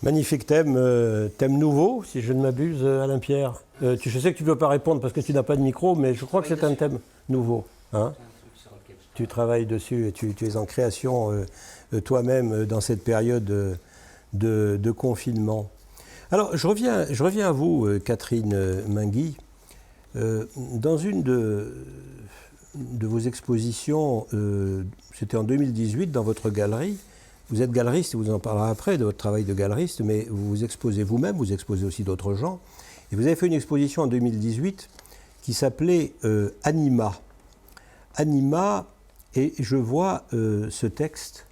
Magnifique thème, thème nouveau, si je ne m'abuse, Alain Pierre. Je sais que tu ne peux pas répondre parce que tu n'as pas de micro, mais je crois que c'est un thème nouveau. Hein, tu travailles dessus et tu es en création toi-même dans cette période de confinement. Alors, je reviens à vous, Catherine Mainguy. Dans une de vos expositions, c'était en 2018, dans votre galerie. Vous êtes galeriste, et vous en parlerez après de votre travail de galeriste, mais vous vous exposez vous-même, vous exposez aussi d'autres gens. Et vous avez fait une exposition en 2018 qui s'appelait Anima. Anima, et je vois ce texte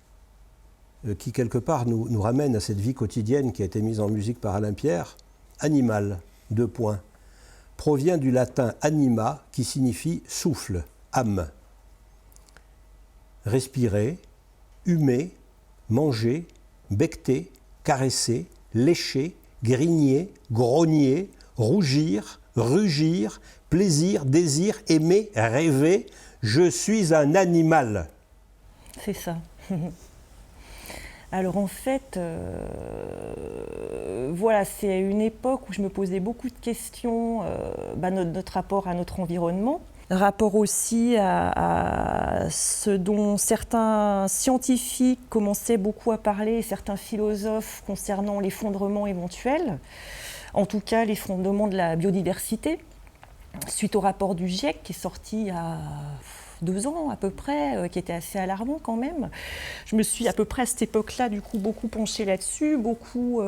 qui, quelque part, nous ramène à cette vie quotidienne qui a été mise en musique par Alain Pierre. Animal, : provient du latin anima, qui signifie souffle, âme. Respirer, humer, manger, becqueter, caresser, lécher, grigner, grogner, rougir, rugir, plaisir, désir, aimer, rêver. Je suis un animal. C'est ça. Alors en fait, voilà, c'est une époque où je me posais beaucoup de questions, notre rapport à notre environnement, rapport aussi à ce dont certains scientifiques commençaient beaucoup à parler, certains philosophes concernant l'effondrement éventuel, en tout cas l'effondrement de la biodiversité, suite au rapport du GIEC qui est sorti il y a 2 ans à peu près, qui était assez alarmant quand même. Je me suis à peu près à cette époque-là du coup beaucoup penchée là-dessus, beaucoup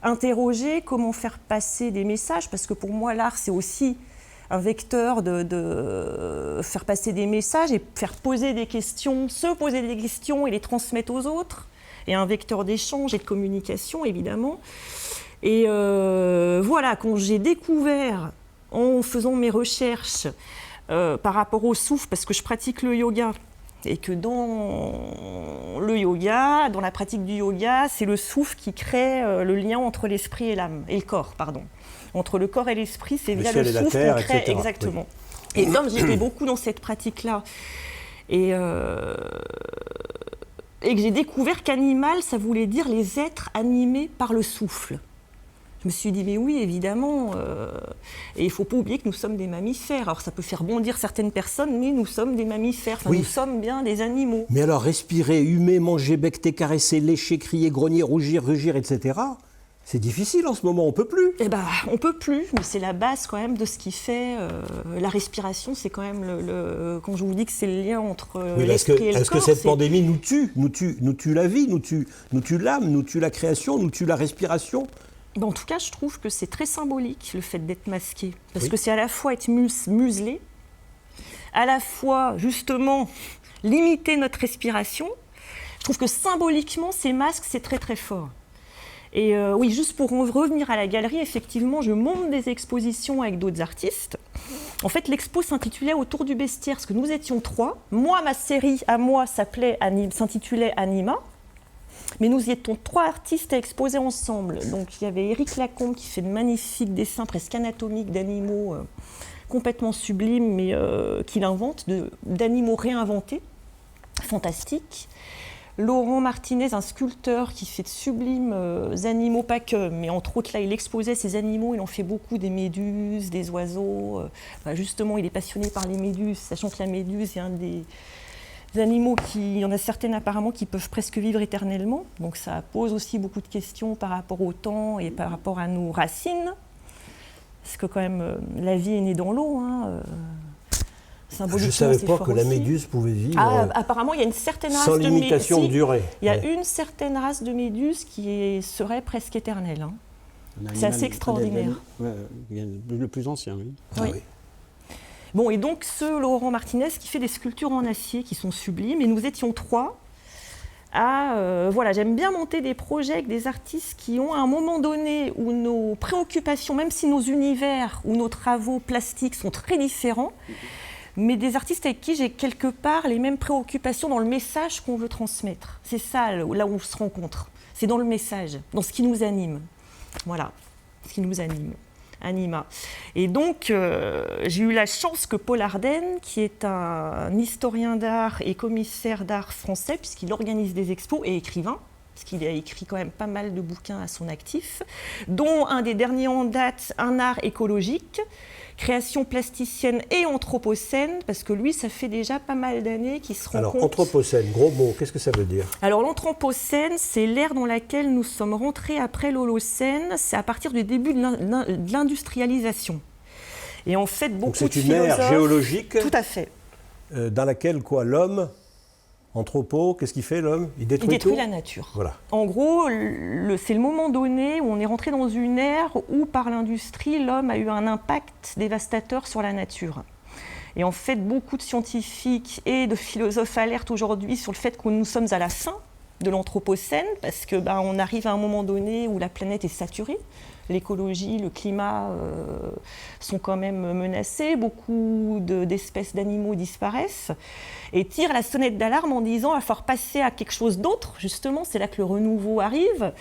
interrogée comment faire passer des messages, parce que pour moi l'art c'est aussi un vecteur de faire passer des messages et faire poser des questions, se poser des questions et les transmettre aux autres, et un vecteur d'échange et de communication évidemment. Et voilà, quand j'ai découvert en faisant mes recherches par rapport au souffle, parce que je pratique le yoga, et que dans le yoga, dans la pratique du yoga, c'est le souffle qui crée le lien entre l'esprit et l'âme, et le corps, pardon. Entre le corps et l'esprit, c'est via le souffle qu'on crée, etc. Exactement. Oui. Et comme j'étais beaucoup dans cette pratique-là, et que j'ai découvert qu'animal, ça voulait dire les êtres animés par le souffle. Je me suis dit, mais oui, évidemment, et il ne faut pas oublier que nous sommes des mammifères. Alors ça peut faire bondir certaines personnes, mais nous sommes des mammifères, enfin, oui. Nous sommes bien des animaux. Mais alors respirer, humer, manger, becqueter, caresser, lécher, crier, grogner, rougir, rugir, etc., c'est difficile en ce moment, on ne peut plus. Eh ben, on ne peut plus, mais c'est la base quand même de ce qui fait la respiration. C'est quand même, quand je vous dis que c'est le lien entre l'esprit et le corps. Est-ce que cette pandémie nous tue la vie, nous tue l'âme, nous tue la création, nous tue la respiration? En tout cas, je trouve que c'est très symbolique, le fait d'être masqué. Parce que c'est à la fois être muselé, à la fois, justement, limiter notre respiration. Je trouve que symboliquement, ces masques, c'est très très fort. Et oui, juste pour en revenir à la galerie, effectivement, je monte des expositions avec d'autres artistes. En fait, l'expo s'intitulait Autour du bestiaire, parce que nous étions 3. Moi, ma série à moi s'intitulait Anima. Mais nous y étions 3 artistes à exposer ensemble. Donc il y avait Éric Lacombe qui fait de magnifiques dessins presque anatomiques d'animaux complètement sublimes, mais qu'il invente, d'animaux réinventés, fantastiques. Laurent Martinez, un sculpteur qui fait de sublimes animaux, pas que, mais entre autres là il exposait ces animaux, il en fait beaucoup, des méduses, des oiseaux. Justement il est passionné par les méduses, sachant que la méduse est un des animaux il y en a certaines apparemment qui peuvent presque vivre éternellement, donc ça pose aussi beaucoup de questions par rapport au temps et par rapport à nos racines, parce que quand même la vie est née dans l'eau. Je ne savais pas que la méduse pouvait vivre apparemment il y a une certaine race sans limitation de durée. Il y a une certaine race de méduses qui serait presque éternelle. C'est assez extraordinaire. Le plus ancien, oui. Oui. Oui. Bon, et donc ce Laurent Martinez qui fait des sculptures en acier qui sont sublimes, et nous étions 3 à... voilà, j'aime bien monter des projets avec des artistes qui ont à un moment donné où nos préoccupations, même si nos univers ou nos travaux plastiques sont très différents, mais des artistes avec qui j'ai quelque part les mêmes préoccupations dans le message qu'on veut transmettre. C'est ça, là où on se rencontre. C'est dans le message, dans ce qui nous anime. Voilà, ce qui nous anime. Anima. Et donc, j'ai eu la chance que Paul Ardenne, qui est un historien d'art et commissaire d'art français, puisqu'il organise des expos et écrivain, parce qu'il a écrit quand même pas mal de bouquins à son actif, dont un des derniers en date, Un art écologique, création plasticienne et anthropocène, parce que lui, ça fait déjà pas mal d'années qu'il se rend compte... Alors, anthropocène, gros mot, qu'est-ce que ça veut dire? Alors, l'anthropocène, c'est l'ère dans laquelle nous sommes rentrés après l'Holocène, c'est à partir du début de l'industrialisation. Et en fait, beaucoup de philosophes... Donc c'est une ère géologique. Tout à fait. Dans laquelle, l'homme, qu'est-ce qu'il fait l'homme? Il détruit tout. La nature. Voilà. En gros, c'est le moment donné où on est rentré dans une ère où, par l'industrie, l'homme a eu un impact dévastateur sur la nature. Et en fait, beaucoup de scientifiques et de philosophes alertent aujourd'hui sur le fait que nous sommes à la fin de l'anthropocène, parce que on arrive à un moment donné où la planète est saturée. L'écologie, le climat sont quand même menacés, beaucoup d'espèces d'animaux disparaissent, et tirent la sonnette d'alarme en disant qu'il va falloir passer à quelque chose d'autre, justement, c'est là que le renouveau arrive.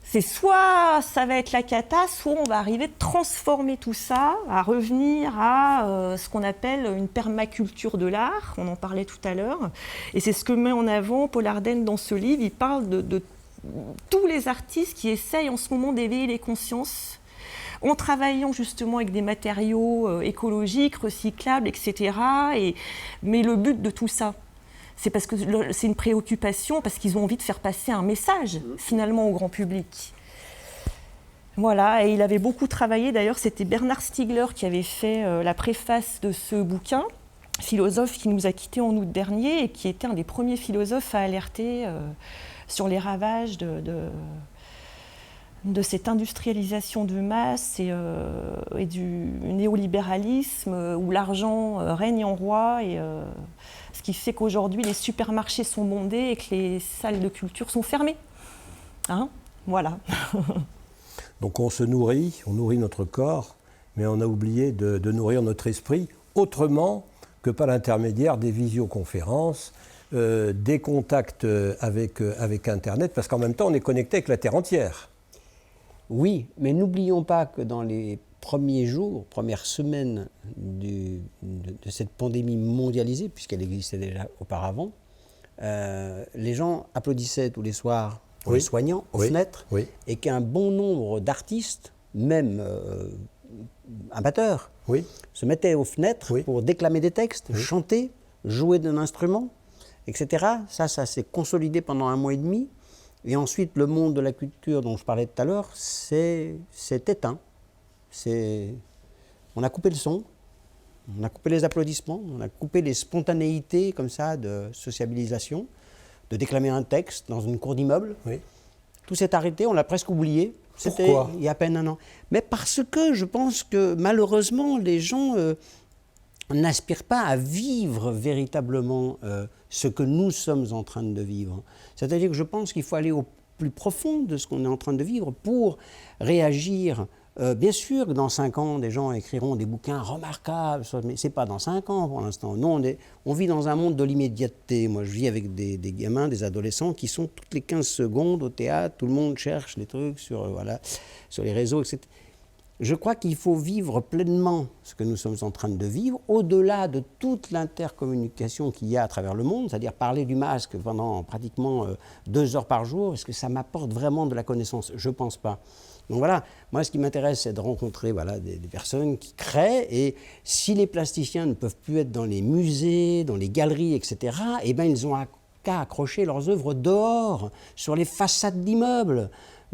C'est soit ça va être la cata, soit on va arriver à transformer tout ça, à revenir à ce qu'on appelle une permaculture de l'art, on en parlait tout à l'heure, et c'est ce que met en avant Paul Ardenne dans ce livre. Il parle de tous les artistes qui essayent en ce moment d'éveiller les consciences en travaillant justement avec des matériaux écologiques, recyclables, etc. Mais le but de tout ça, c'est parce que c'est une préoccupation, parce qu'ils ont envie de faire passer un message finalement au grand public. Voilà, et il avait beaucoup travaillé, d'ailleurs c'était Bernard Stiegler qui avait fait la préface de ce bouquin, philosophe qui nous a quittés en août dernier et qui était un des premiers philosophes à alerter sur les ravages de cette industrialisation de masse et du néolibéralisme où l'argent règne en roi, et ce qui fait qu'aujourd'hui les supermarchés sont bondés et que les salles de culture sont fermées. Voilà. Donc on nourrit notre corps, mais on a oublié de nourrir notre esprit autrement que par l'intermédiaire des visioconférences, des contacts avec Internet, parce qu'en même temps, on est connecté avec la Terre entière. Oui, mais n'oublions pas que dans les premiers jours, premières semaines de cette pandémie mondialisée, puisqu'elle existait déjà auparavant, les gens applaudissaient tous les soirs pour les soignants aux fenêtres, et qu'un bon nombre d'artistes, même amateurs, se mettaient aux fenêtres pour déclamer des textes, chanter, jouer d'un instrument, etc. Ça s'est consolidé pendant 1 mois et demi. Et ensuite, le monde de la culture dont je parlais tout à l'heure s'est éteint. On a coupé le son, on a coupé les applaudissements, on a coupé les spontanéités comme ça de sociabilisation, de déclamer un texte dans une cour d'immeuble. Tout s'est arrêté, on l'a presque oublié. C'était il y a à peine 1 an. Mais parce que je pense que malheureusement, les gens n'aspirent pas à vivre véritablement ce que nous sommes en train de vivre. C'est-à-dire que je pense qu'il faut aller au plus profond de ce qu'on est en train de vivre pour réagir. Bien sûr que dans 5 ans, des gens écriront des bouquins remarquables, mais ce n'est pas dans 5 ans pour l'instant. Nous, on vit dans un monde de l'immédiateté. Moi, je vis avec des gamins, des adolescents qui sont toutes les 15 secondes au théâtre, tout le monde cherche des trucs sur les réseaux, etc. Je crois qu'il faut vivre pleinement ce que nous sommes en train de vivre, au-delà de toute l'intercommunication qu'il y a à travers le monde, c'est-à-dire parler du masque pendant pratiquement 2 heures par jour. Est-ce que ça m'apporte vraiment de la connaissance? Je ne pense pas. Donc voilà, moi ce qui m'intéresse, c'est de rencontrer des personnes qui créent, et si les plasticiens ne peuvent plus être dans les musées, dans les galeries, etc., eh bien ils ont qu'à accrocher leurs œuvres dehors, sur les façades d'immeubles.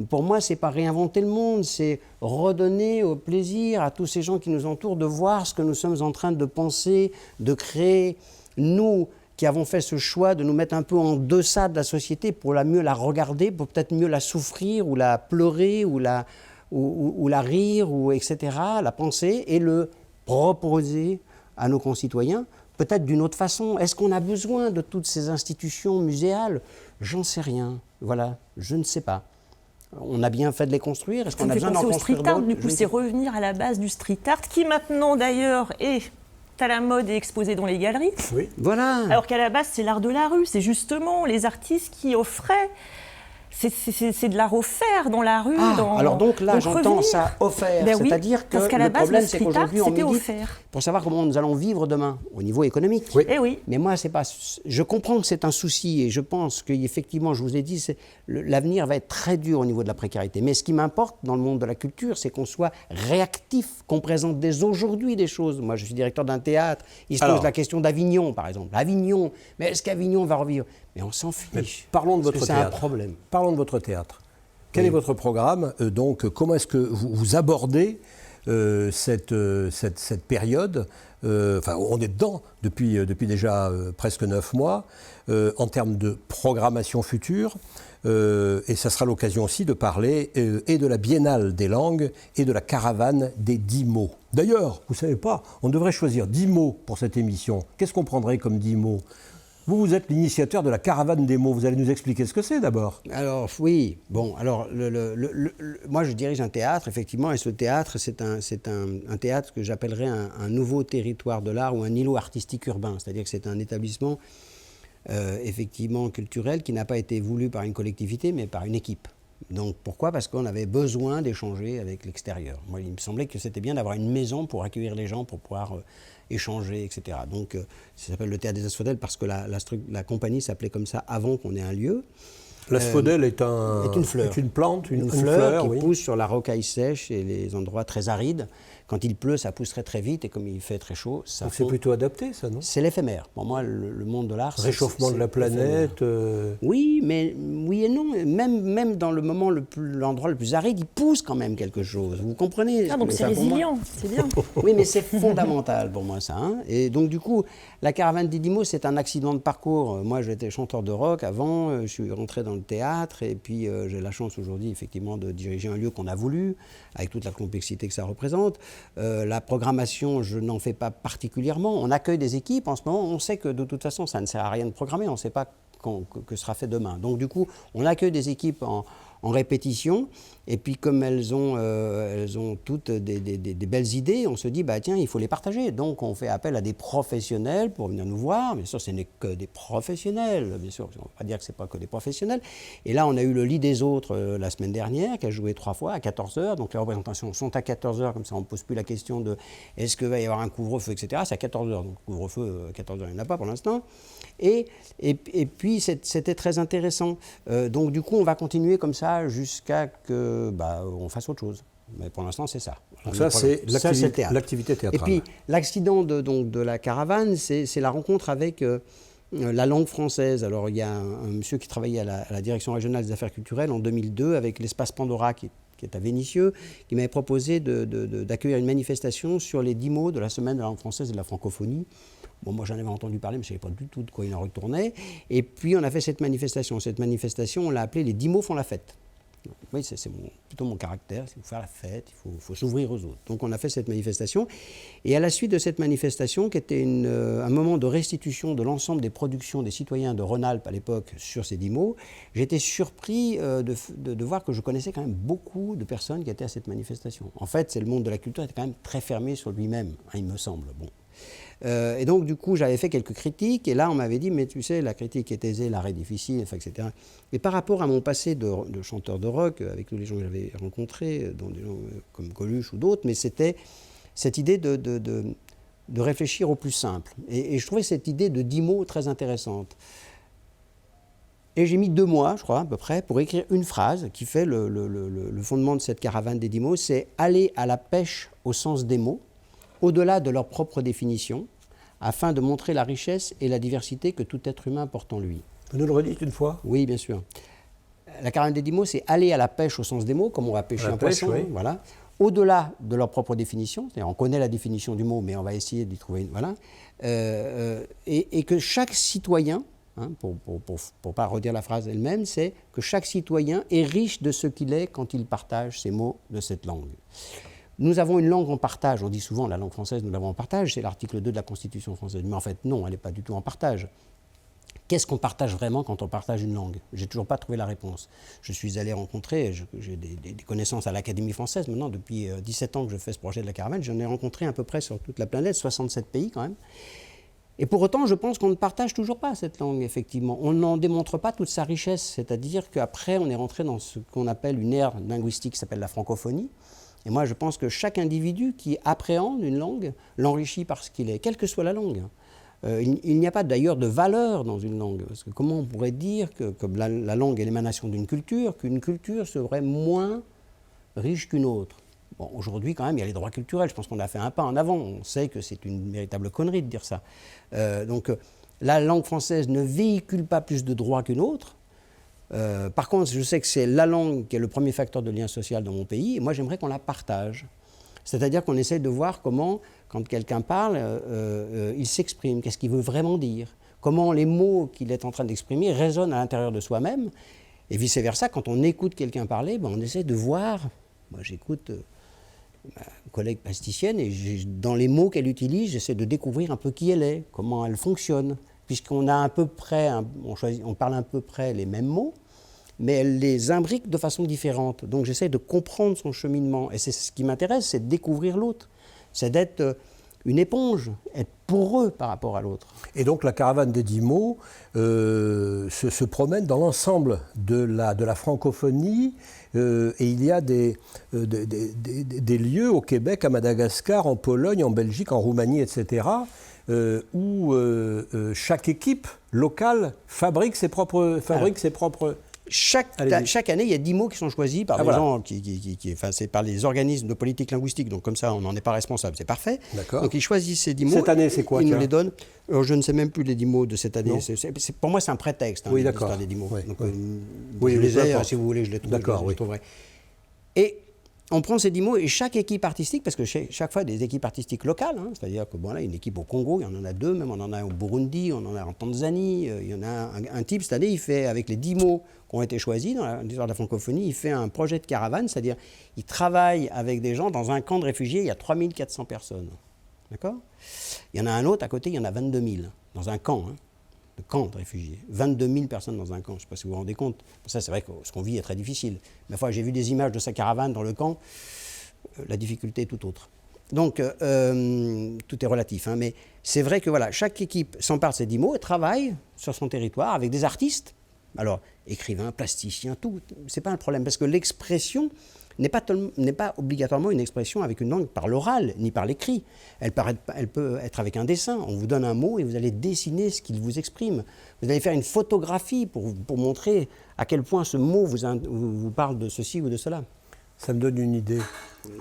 Pour moi, ce n'est pas réinventer le monde, c'est redonner au plaisir à tous ces gens qui nous entourent de voir ce que nous sommes en train de penser, de créer. Nous qui avons fait ce choix de nous mettre un peu en deçà de la société pour mieux la regarder, pour peut-être mieux la souffrir ou la pleurer ou la rire, etc., la penser et le proposer à nos concitoyens, peut-être d'une autre façon. Est-ce qu'on a besoin de toutes ces institutions muséales? J'en sais rien. Voilà, je ne sais pas. On a bien fait de les construire. Est-ce qu'on a besoin d'en construire d'autres? Du coup, c'est revenir à la base du street art, qui maintenant d'ailleurs est à la mode et exposé dans les galeries. Voilà. Alors qu'à la base, c'est l'art de la rue. C'est justement les artistes qui offraient c'est de la refaire dans la rue. Alors donc là, j'entends revenir. ça offert, Ben oui, c'est-à-dire que parce qu'à la le base, problème, le c'est street art, qu'aujourd'hui, on c'était milite offert. pour savoir comment nous allons vivre demain, au niveau économique. Oui. Eh oui. Mais moi, c'est pas. Je comprends que c'est un souci et je pense qu'effectivement, je vous ai dit, l'avenir va être très dur au niveau de la précarité. Mais ce qui m'importe dans le monde de la culture, c'est qu'on soit réactif, qu'on présente dès aujourd'hui des choses. Moi, je suis directeur d'un théâtre. Il se pose la question d'Avignon, par exemple. Avignon, mais est-ce qu'Avignon va revivre? Mais on s'en fiche. Mais parlons de Parce votre que théâtre. C'est un problème. Parlons de votre théâtre. Quel Oui. est votre programme? Donc, comment est-ce que vous abordez cette période? Enfin, on est dedans depuis déjà presque 9 mois, en termes de programmation future. Et ça sera l'occasion aussi de parler et de la Biennale des langues et de la caravane des 10 mots. D'ailleurs, vous ne savez pas, on devrait choisir 10 mots pour cette émission. Qu'est-ce qu'on prendrait comme 10 mots? Vous êtes l'initiateur de la caravane des mots. Vous allez nous expliquer ce que c'est d'abord. Alors oui, bon, alors moi je dirige un théâtre, effectivement, et ce théâtre, c'est un théâtre que j'appellerais un nouveau territoire de l'art ou un îlot artistique urbain. C'est-à-dire que c'est un établissement effectivement culturel qui n'a pas été voulu par une collectivité, mais par une équipe. Donc pourquoi? Parce qu'on avait besoin d'échanger avec l'extérieur. Moi, il me semblait que c'était bien d'avoir une maison pour accueillir les gens, pour pouvoir échanger, etc. Donc ça s'appelle le Théâtre des Asphodèles parce que la compagnie s'appelait comme ça avant qu'on ait un lieu. L'asphodèle est une fleur. Est une plante, une fleur qui pousse sur la rocaille sèche et les endroits très arides. Quand il pleut, ça pousserait très vite et comme il fait très chaud, ça Donc c'est plutôt adapté, ça, non? C'est l'éphémère. Pour moi, le monde de l'art, Réchauffement de la planète. Oui, mais oui et non. Même dans l'endroit le plus aride, il pousse quand même quelque chose. Vous comprenez? Ah, donc c'est résilient, c'est bien. Oui, mais c'est fondamental pour moi, ça. Hein. Et donc, du coup, la caravane des 10 mots, c'est un accident de parcours. Moi, j'étais chanteur de rock avant, je suis rentré dans le théâtre, et puis j'ai la chance aujourd'hui, effectivement, de diriger un lieu qu'on a voulu, avec toute la complexité que ça représente. La programmation, je n'en fais pas particulièrement. On accueille des équipes en ce moment. On sait que de toute façon, ça ne sert à rien de programmer. On ne sait pas que sera fait demain. Donc du coup, on accueille des équipes en répétition. Et puis comme elles ont toutes des belles idées, on se dit, bah, tiens, il faut les partager. Donc on fait appel à des professionnels pour venir nous voir. Bien sûr, ce n'est que des professionnels. Bien sûr, on ne va pas dire que ce n'est pas que des professionnels. Et là, on a eu le lit des autres la semaine dernière, qui a joué 3 fois à 14h. Donc les représentations sont à 14h, comme ça on ne pose plus la question de est-ce qu'il va y avoir un couvre-feu, etc. C'est à 14h. Donc couvre-feu, 14h, il n'y en a pas pour l'instant. Et puis c'était très intéressant. Donc du coup, on va continuer comme ça jusqu'à que on fasse autre chose. Mais pour l'instant, c'est ça. Donc ça, c'est l'activité théâtrale. Et puis, l'accident de la caravane, c'est la rencontre avec la langue française. Alors, il y a un monsieur qui travaillait à la direction régionale des affaires culturelles en 2002 avec l'espace Pandora, qui est à Vénissieux, qui m'avait proposé d'accueillir une manifestation sur les 10 mots de la semaine de la langue française et de la francophonie. Bon, moi, j'en avais entendu parler, mais je ne savais pas du tout de quoi il en retournait. Et puis, on a fait cette manifestation. Cette manifestation, on l'a appelée « Les 10 mots font la fête ». Oui, c'est plutôt mon caractère, il faut faire la fête, il faut s'ouvrir aux autres. Donc on a fait cette manifestation, et à la suite de cette manifestation, qui était un moment de restitution de l'ensemble des productions des citoyens de Rhône-Alpes à l'époque sur ces 10 mots, j'étais surpris de voir que je connaissais quand même beaucoup de personnes qui étaient à cette manifestation. En fait, c'est le monde de la culture était quand même très fermé sur lui-même, hein, il me semble. Bon. Et donc, du coup, j'avais fait quelques critiques, et là, on m'avait dit, mais tu sais, la critique est aisée, l'art est difficile, enfin, etc. Et par rapport à mon passé de chanteur de rock, avec tous les gens que j'avais rencontrés, dont des gens comme Coluche ou d'autres, mais c'était cette idée de réfléchir au plus simple. Et je trouvais cette idée de 10 mots très intéressante. Et j'ai mis 2 mois, je crois, à peu près, pour écrire une phrase qui fait le fondement de cette caravane des 10 mots, c'est « aller à la pêche au sens des mots », au-delà de leur propre définition, afin de montrer la richesse et la diversité que tout être humain porte en lui. Vous nous le redites une fois? Oui, bien sûr. La caravane des 10 mots, c'est aller à la pêche au sens des mots, comme on va pêcher un poisson, oui. Voilà. Au-delà de leur propre définition, c'est-à-dire on connaît la définition du mot, mais on va essayer d'y trouver une... Voilà. Et que chaque citoyen, hein, pour ne pas redire la phrase elle-même, c'est que chaque citoyen est riche de ce qu'il est quand il partage ces mots de cette langue. Nous avons une langue en partage. On dit souvent la langue française, nous l'avons en partage. C'est l'article 2 de la Constitution française. Mais en fait, non, elle n'est pas du tout en partage. Qu'est-ce qu'on partage vraiment quand on partage une langue? Je n'ai toujours pas trouvé la réponse. Je suis allé rencontrer, j'ai des connaissances à l'Académie française maintenant, depuis 17 ans que je fais ce projet de la caravane. J'en ai rencontré à peu près sur toute la planète, 67 pays quand même. Et pour autant, je pense qu'on ne partage toujours pas cette langue, effectivement. On n'en démontre pas toute sa richesse, c'est-à-dire qu'après, on est rentré dans ce qu'on appelle une ère linguistique qui s'appelle la francophonie. Et moi, je pense que chaque individu qui appréhende une langue l'enrichit par ce qu'il est, quelle que soit la langue. Il n'y a pas d'ailleurs de valeur dans une langue. Parce que comment on pourrait dire que comme la langue est l'émanation d'une culture, qu'une culture serait moins riche qu'une autre? Bon, aujourd'hui, quand même, il y a les droits culturels. Je pense qu'on a fait un pas en avant. On sait que c'est une véritable connerie de dire ça. Donc, la langue française ne véhicule pas plus de droits qu'une autre. Par contre, je sais que c'est la langue qui est le premier facteur de lien social dans mon pays. Et moi, j'aimerais qu'on la partage. C'est-à-dire qu'on essaie de voir comment, quand quelqu'un parle, il s'exprime. Qu'est-ce qu'il veut vraiment dire? Comment les mots qu'il est en train d'exprimer résonnent à l'intérieur de soi-même. Et vice-versa, quand on écoute quelqu'un parler, on essaie de voir. Moi, j'écoute ma collègue plasticienne et dans les mots qu'elle utilise, j'essaie de découvrir un peu qui elle est, comment elle fonctionne, puisqu'on a à peu près, on parle à peu près les mêmes mots, mais elle les imbrique de façon différente. Donc j'essaie de comprendre son cheminement. Et c'est ce qui m'intéresse, c'est de découvrir l'autre. C'est d'être une éponge, être poreux par rapport à l'autre. Et donc la caravane des 10 mots se promène dans l'ensemble de la francophonie. Et il y a des lieux au Québec, à Madagascar, en Pologne, en Belgique, en Roumanie, etc., où chaque équipe locale fabrique ses propres... Chaque année, il y a 10 mots qui sont choisis par des gens, c'est par les organismes de politique linguistique, donc comme ça, on n'en est pas responsable, c'est parfait. D'accord. Donc ils choisissent ces 10 mots. Cette année, c'est quoi? Ils nous les donnent. Je ne sais même plus les 10 mots de cette année. Pour moi, c'est un prétexte, oui, d'accord. les 10 mots. Oui, donc, oui, je les ai, si vous voulez, je les trouverai. Et on prend ces 10 mots et chaque équipe artistique, parce que chaque fois des équipes artistiques locales, c'est-à-dire que là, une équipe au Congo, il y en a 2, même on en a au Burundi, on en a en Tanzanie, il y en a un type cette année, il fait avec les 10 mots qui ont été choisis dans l'histoire de la francophonie, il fait un projet de caravane, c'est-à-dire il travaille avec des gens dans un camp de réfugiés, il y a 3400 personnes. D'accord? Il y en a un autre à côté, il y en a 22 000 dans un camp. De camp de réfugiés. 22 000 personnes dans un camp, je ne sais pas si vous vous rendez compte. Ça, c'est vrai que ce qu'on vit est très difficile. Mais fois, j'ai vu des images de sa caravane dans le camp, la difficulté est tout autre. Donc, tout est relatif. Mais c'est vrai que voilà, chaque équipe s'empare de ces 10 mots et travaille sur son territoire avec des artistes. Alors, écrivains, plasticiens, tout, c'est pas un problème. Parce que l'expression n'est pas obligatoirement une expression avec une langue par l'oral, ni par l'écrit. Elle peut être avec un dessin. On vous donne un mot et vous allez dessiner ce qu'il vous exprime. Vous allez faire une photographie pour montrer à quel point ce mot vous parle de ceci ou de cela. Ça me donne une idée.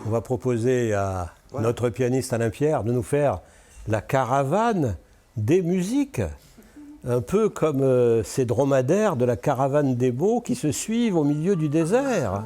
On va proposer à notre pianiste Alain Pierre de nous faire la caravane des musiques. Un peu comme ces dromadaires de la caravane des mots qui se suivent au milieu du désert.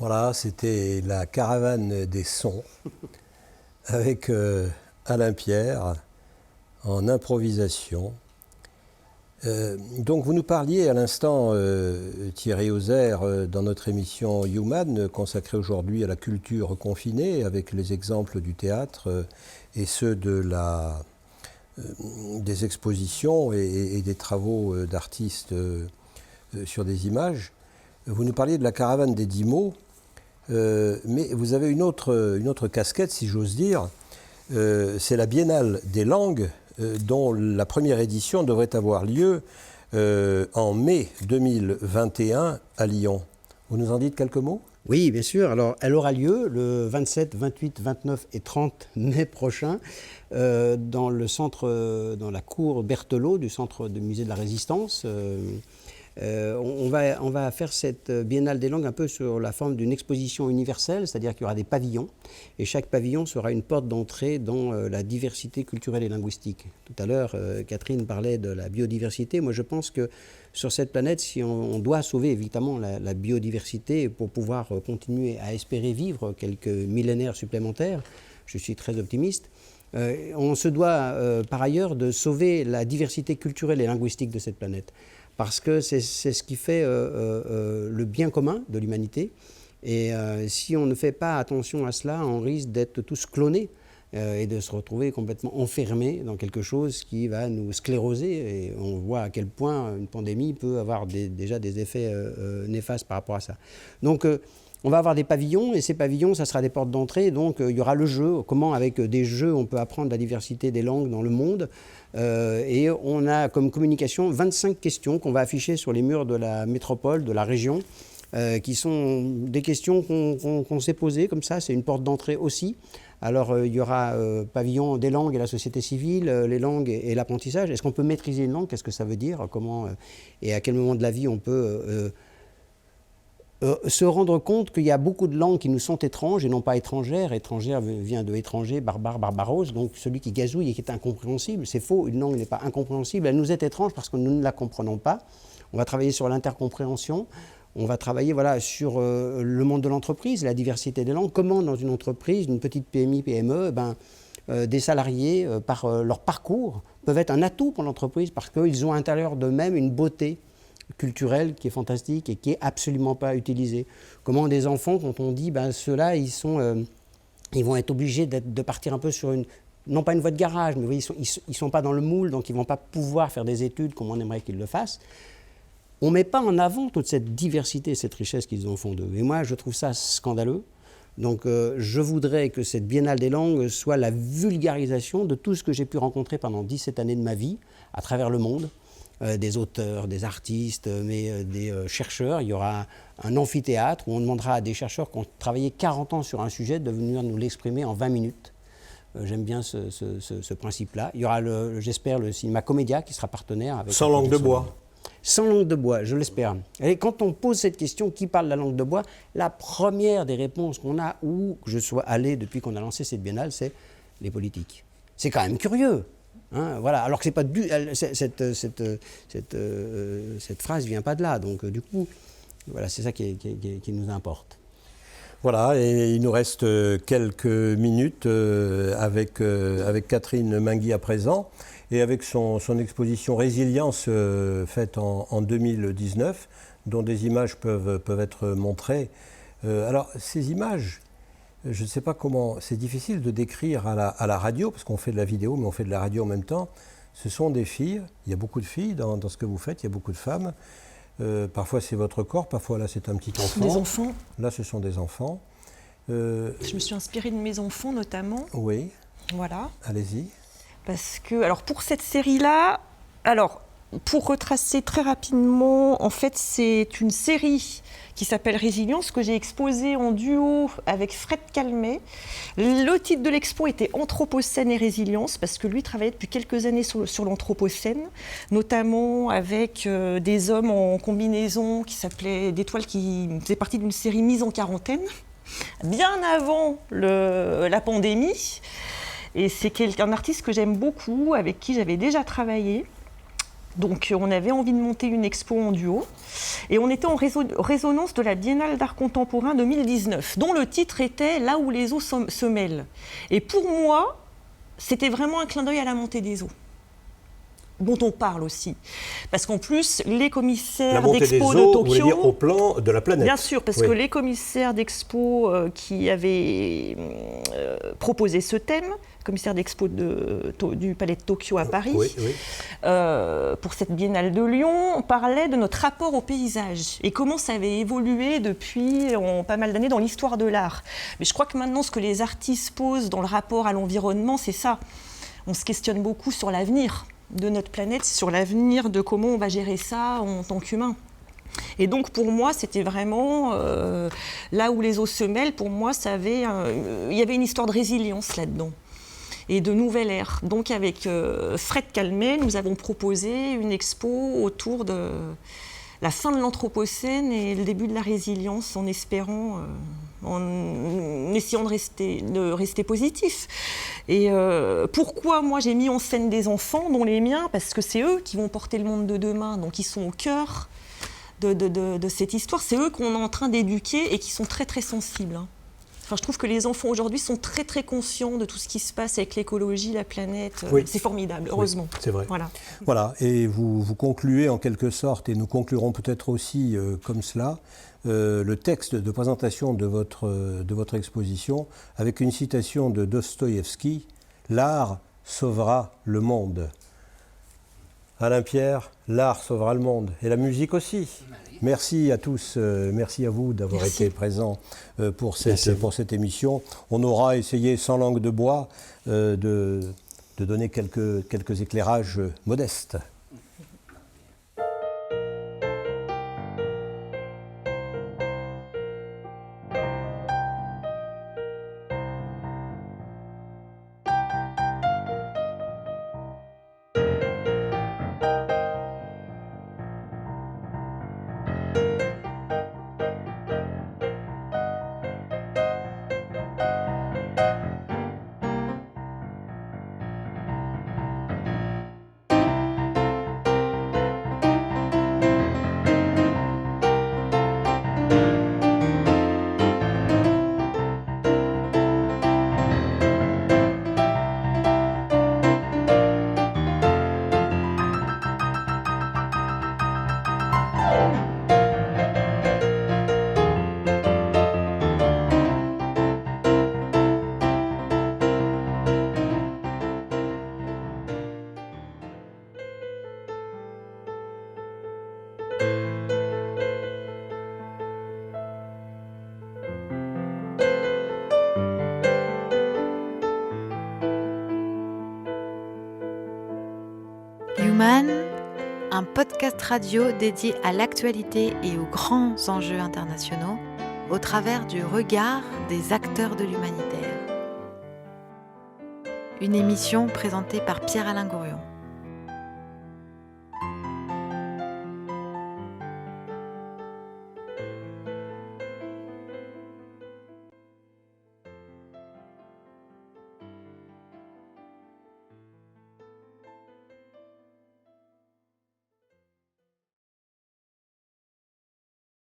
Voilà, c'était la caravane des sons avec Alain Pierre en improvisation. Donc vous nous parliez à l'instant, Thierry Ozer, dans notre émission Human, consacrée aujourd'hui à la culture confinée, avec les exemples du théâtre et ceux des expositions et des travaux d'artistes sur des images. Vous nous parliez de la caravane des 10 mots, mais vous avez une autre casquette, si j'ose dire, c'est la Biennale des langues, dont la première édition devrait avoir lieu en mai 2021 à Lyon. Vous nous en dites quelques mots ? Oui, bien sûr. Alors, elle aura lieu le 27, 28, 29 et 30 mai prochain dans la cour Berthelot du centre du musée de la Résistance. On va faire cette Biennale des langues un peu sur la forme d'une exposition universelle, c'est-à-dire qu'il y aura des pavillons, et chaque pavillon sera une porte d'entrée dans la diversité culturelle et linguistique. Tout à l'heure, Catherine parlait de la biodiversité. Moi, je pense que sur cette planète, si on doit sauver évidemment la biodiversité pour pouvoir continuer à espérer vivre quelques millénaires supplémentaires, je suis très optimiste, on se doit par ailleurs de sauver la diversité culturelle et linguistique de cette planète. Parce que c'est ce qui fait le bien commun de l'humanité. Et si on ne fait pas attention à cela, on risque d'être tous clonés et de se retrouver complètement enfermés dans quelque chose qui va nous scléroser. Et on voit à quel point une pandémie peut avoir déjà des effets néfastes par rapport à ça. Donc on va avoir des pavillons, et ces pavillons, ça sera des portes d'entrée. Donc il y aura le jeu, comment avec des jeux on peut apprendre la diversité des langues dans le monde. Et on a comme communication 25 questions qu'on va afficher sur les murs de la métropole, de la région, qui sont des questions qu'on s'est posées comme ça. C'est une porte d'entrée aussi. Alors il y aura pavillon des langues et la société civile, les langues et l'apprentissage. Est-ce qu'on peut maîtriser une langue ? Qu'est-ce que ça veut dire ? Comment et à quel moment de la vie on peut se rendre compte qu'il y a beaucoup de langues qui nous sont étranges et non pas étrangères. Étrangère vient de étranger, barbare, barbaros, donc celui qui gazouille et qui est incompréhensible. C'est faux, une langue n'est pas incompréhensible, elle nous est étrange parce que nous ne la comprenons pas. On va travailler sur l'intercompréhension, on va travailler sur le monde de l'entreprise, la diversité des langues. Comment dans une entreprise, une petite PMI, PME, des salariés, par leur parcours, peuvent être un atout pour l'entreprise parce qu'ils ont à l'intérieur d'eux-mêmes une beauté culturelle qui est fantastique et qui n'est absolument pas utilisée. Comment des enfants, quand on dit ceux-là, ils vont être obligés de partir un peu sur non pas une voie de garage, mais ils sont pas dans le moule, donc ils ne vont pas pouvoir faire des études comme on aimerait qu'ils le fassent. On ne met pas en avant toute cette diversité, cette richesse qu'ils ont au fond d'eux. Et moi, je trouve ça scandaleux. Donc je voudrais que cette Biennale des langues soit la vulgarisation de tout ce que j'ai pu rencontrer pendant 17 années de ma vie, à travers le monde. Des auteurs, des artistes, mais des chercheurs. Il y aura un amphithéâtre où on demandera à des chercheurs qui ont travaillé 40 ans sur un sujet de venir nous l'exprimer en 20 minutes. J'aime bien ce principe-là. Il y aura, j'espère, le cinéma Comédia qui sera partenaire. Avec Sans langue de bois. Sans langue de bois, je l'espère. Et quand on pose cette question, qui parle la langue de bois, la première des réponses qu'on a, où je sois allé depuis qu'on a lancé cette biennale, c'est les politiques. C'est quand même curieux. Voilà. Alors que c'est pas cette phrase vient pas de là, donc du coup, voilà, c'est ça qui nous importe. Voilà, et il nous reste quelques minutes avec Catherine Mingui à présent, et avec son exposition Résilience faite en 2019, dont des images peuvent être montrées. Alors, ces images, je ne sais pas comment, c'est difficile de décrire à la radio, parce qu'on fait de la vidéo, mais on fait de la radio en même temps. Ce sont des filles, il y a beaucoup de filles dans ce que vous faites, il y a beaucoup de femmes. Parfois c'est votre corps, parfois là c'est un petit enfant. Des enfants. Là ce sont des enfants. Je me suis inspirée de mes enfants notamment. Oui. Voilà. Allez-y. Parce que, alors pour cette série-là, pour retracer très rapidement, en fait c'est une série qui s'appelle Résilience, que j'ai exposée en duo avec Fred Calmet. Le titre de l'expo était Anthropocène et Résilience, parce que lui travaillait depuis quelques années sur l'Anthropocène, notamment avec des hommes en combinaison qui s'appelaient d'étoiles, qui faisaient partie d'une série Mise en quarantaine, bien avant la pandémie. Et c'est un artiste que j'aime beaucoup, avec qui j'avais déjà travaillé. Donc on avait envie de monter une expo en duo et on était en résonance de la Biennale d'art contemporain 2019 dont le titre était « Là où les eaux se mêlent ». Et pour moi, c'était vraiment un clin d'œil à la montée des eaux, dont on parle aussi. Parce qu'en plus, les commissaires d'expo de Tokyo... Vous voulez dire au plan de la planète. Bien sûr, parce que les commissaires d'expo qui avaient proposé ce thème, commissaire d'expo du Palais de Tokyo à Paris, pour cette Biennale de Lyon, parlaient de notre rapport au paysage et comment ça avait évolué depuis pas mal d'années dans l'histoire de l'art. Mais je crois que maintenant, ce que les artistes posent dans le rapport à l'environnement, c'est ça. On se questionne beaucoup sur l'avenir de notre planète, sur l'avenir de comment on va gérer ça en tant qu'humain. Et donc pour moi, c'était vraiment là où les eaux se mêlent. Pour moi, il y avait une histoire de résilience là-dedans et de nouvelle ère. Donc avec Fred Calmet, nous avons proposé une expo autour de la fin de l'Anthropocène et le début de la résilience, en espérant, en essayant de rester positif. Et pourquoi moi j'ai mis en scène des enfants, dont les miens, parce que c'est eux qui vont porter le monde de demain, donc ils sont au cœur de cette histoire. C'est eux qu'on est en train d'éduquer et qui sont très très sensibles. Enfin, je trouve que les enfants aujourd'hui sont très très conscients de tout ce qui se passe avec l'écologie, la planète. C'est formidable, heureusement. Oui, c'est vrai. Voilà. Et vous concluez en quelque sorte, et nous conclurons peut-être aussi comme cela, le texte de présentation de votre exposition avec une citation de Dostoïevski, « L'art sauvera le monde ». Alain Pierre, l'art sauvera le monde, et la musique aussi. Merci à tous, merci à vous d'avoir été présents pour cette émission. On aura essayé, sans langue de bois, de donner quelques éclairages modestes. Human, un podcast radio dédié à l'actualité et aux grands enjeux internationaux au travers du regard des acteurs de l'humanitaire. Une émission présentée par Pierre-Alain Gourion.